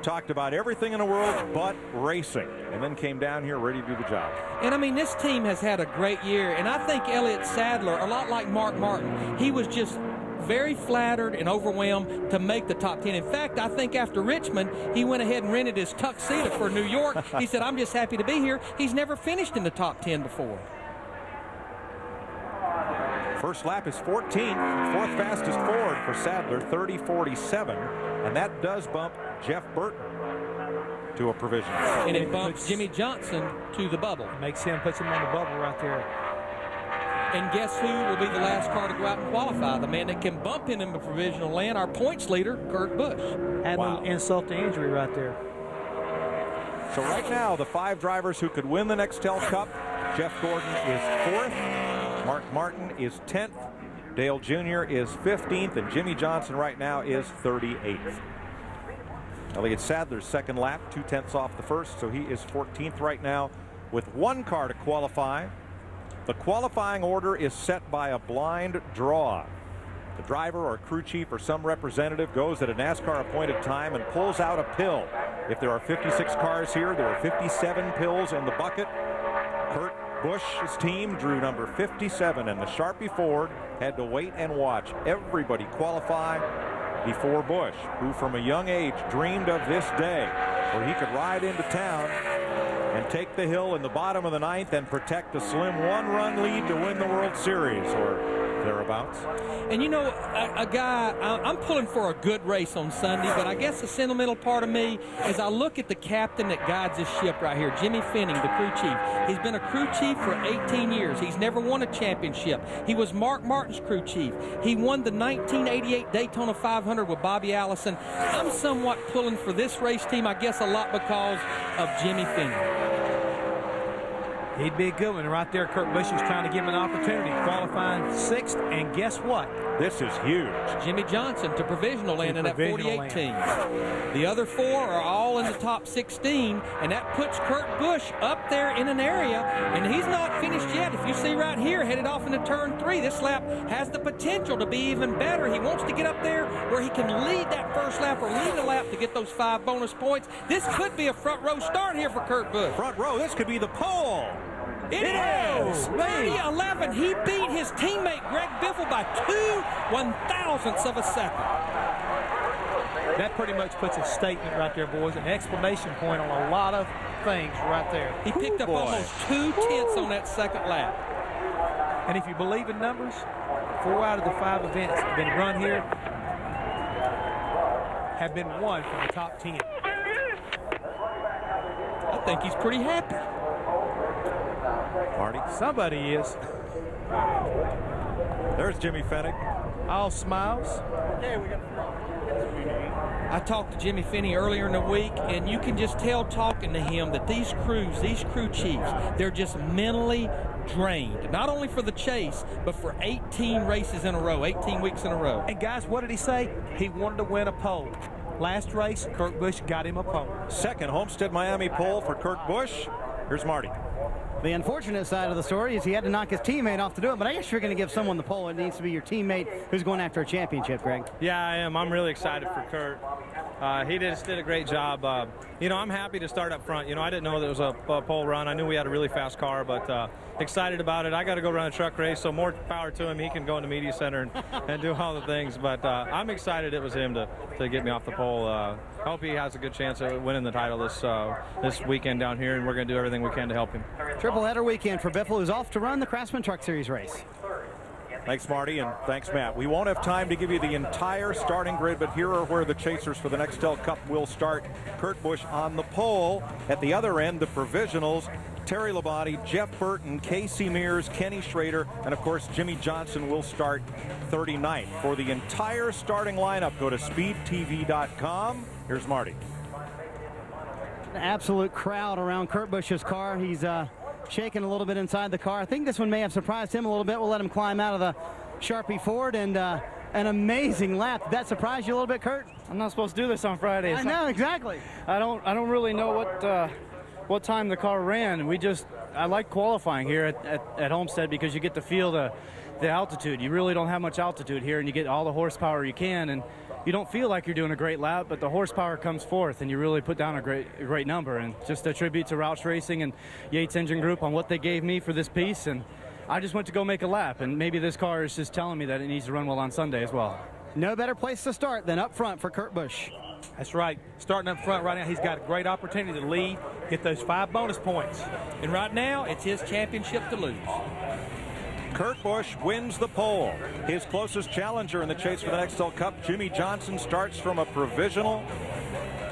Talked about everything in the world but racing, and then came down here ready to do the job. And I mean, this team has had a great year, and I think Elliott Sadler, a lot like Mark Martin, he was just very flattered and overwhelmed to make the top 10. In fact, I think after Richmond, he went ahead and rented his tuxedo for New York. He said, I'm just happy to be here. He's never finished in the top 10 before. First lap is 14th, fourth fastest Ford for Sadler, 30:47, and that does bump Jeff Burton to a provisional. And it bumps Jimmy Johnson to the bubble. Puts him on the bubble right there. And guess who will be the last car to go out and qualify? The man that can bump him in the provisional land, our points leader, Kurt Busch. Add a little insult to injury right there. So right now, the 5 drivers who could win the Nextel Cup, Jeff Gordon is 4th, Mark Martin is 10th, Dale Jr. is 15th, and Jimmy Johnson right now is 38th. Elliott Sadler's second lap, 2/10 off the first, so he is 14th right now with 1 car to qualify. The qualifying order is set by a blind draw. The driver or crew chief or some representative goes at a NASCAR appointed time and pulls out a pill. If there are 56 cars here, there are 57 pills in the bucket. Kurt Busch's team drew number 57, and the Sharpie Ford had to wait and watch everybody qualify before Busch, who from a young age dreamed of this day where he could ride into town and take the hill in the bottom of the 9th and protect a slim 1-run lead to win the World Series or thereabouts. And you know, a guy, I'm pulling for a good race on Sunday, but I guess the sentimental part of me is I look at the captain that guides this ship right here, Jimmy Finning, the crew chief. He's been a crew chief for 18 years. He's never won a championship. He was Mark Martin's crew chief. He won the 1988 Daytona 500 with Bobby Allison. I'm somewhat pulling for this race team, I guess a lot because of Jimmy Finning. He'd be a good one right there. Kurt Busch is trying to give him an opportunity, qualifying 6th, and guess what? This is huge. Jimmy Johnson to provisional land in that 48 team. The other 4 are all in the top 16, and that puts Kurt Busch up there in an area, and he's not finished yet. If you see right here, headed off into turn 3, this lap has the potential to be even better. He wants to get up there where he can lead that first lap or lead a lap to get those 5 bonus points. This could be a front row start here for Kurt Busch. Front row, this could be the pole. It is! 30-11. He beat his teammate Greg Biffle by 2/1000ths of a second. That pretty much puts a statement right there, boys, an exclamation point on a lot of things right there. He picked up almost 2/10 on that second lap. And if you believe in numbers, 4 out of the 5 events have been run here have been won from the top 10. I think he's pretty happy. Marty? Somebody is. There's Jimmy Finning. All smiles. I talked to Jimmy Finney earlier in the week, and you can just tell talking to him that these crews, these crew chiefs, they're just mentally drained. Not only for the chase, but for 18 races in a row, 18 weeks in a row. And guys, what did he say? He wanted to win a pole. Last race, Kurt Busch got him a pole. Second Homestead Miami pole for Kurt Busch. Here's Marty. The unfortunate side of the story is he had to knock his teammate off to do it, but I guess you're going to give someone the pole. It needs to be your teammate who's going after a championship, Greg. Yeah, I am. I'm really excited for Kurt. He just did a great job. You know, I'm happy to start up front. You know, I didn't know there was a pole run. I knew we had a really fast car, but excited about it. I got to go run a truck race, so more power to him. He can go in the media center and do all the things, but I'm excited it was him to get me off the pole. I hope he has a good chance of winning the title this weekend down here, and we're going to do everything we can to help him. Triple header weekend for Biffle, who's off to run the Craftsman Truck Series race. Thanks, Marty, and thanks, Matt. We won't have time to give you the entire starting grid, but here are where the chasers for the Nextel Cup will start. Kurt Busch on the pole. At the other end, the provisionals, Terry Labonte, Jeff Burton, Casey Mears, Kenny Schrader, and of course Jimmy Johnson will start 39th. For the entire starting lineup, go to speedtv.com. Here's Marty. An absolute crowd around Kurt Busch's car. He's shaking a little bit inside the car. I think this one may have surprised him a little bit. We'll let him climb out of the Sharpie Ford, and an amazing lap. Did that surprise you a little bit, Kurt? I'm not supposed to do this on Friday. I know, exactly. I don't really know what time the car ran. I like qualifying here at Homestead because you get to feel the altitude. You really don't have much altitude here, and you get all the horsepower you can, and you don't feel like you're doing a great lap, but the horsepower comes forth, and you really put down a great number. And just a tribute to Roush Racing and Yates Engine Group on what they gave me for this piece, and I just went to go make a lap, and maybe this car is just telling me that it needs to run well on Sunday as well. No better place to start than up front for Kurt Busch. That's right. Starting up front right now, he's got a great opportunity to lead, get those 5 bonus points. And right now, it's his championship to lose. Kurt Busch wins the pole. His closest challenger in the chase for the Nextel Cup, Jimmie Johnson, starts from a provisional.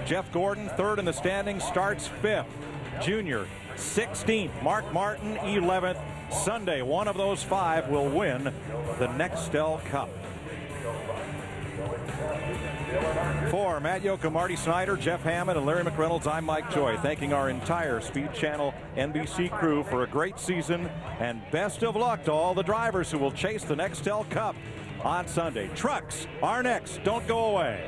Jeff Gordon, third in the standings, starts 5th. Junior, 16th. Mark Martin, 11th. Sunday, one of those 5 will win the Nextel Cup. For Matt Yoakum, Marty Snyder, Jeff Hammond, and Larry McReynolds, I'm Mike Joy, thanking our entire Speed Channel NBC crew for a great season, and best of luck to all the drivers who will chase the Nextel Cup on Sunday. Trucks are next. Don't go away.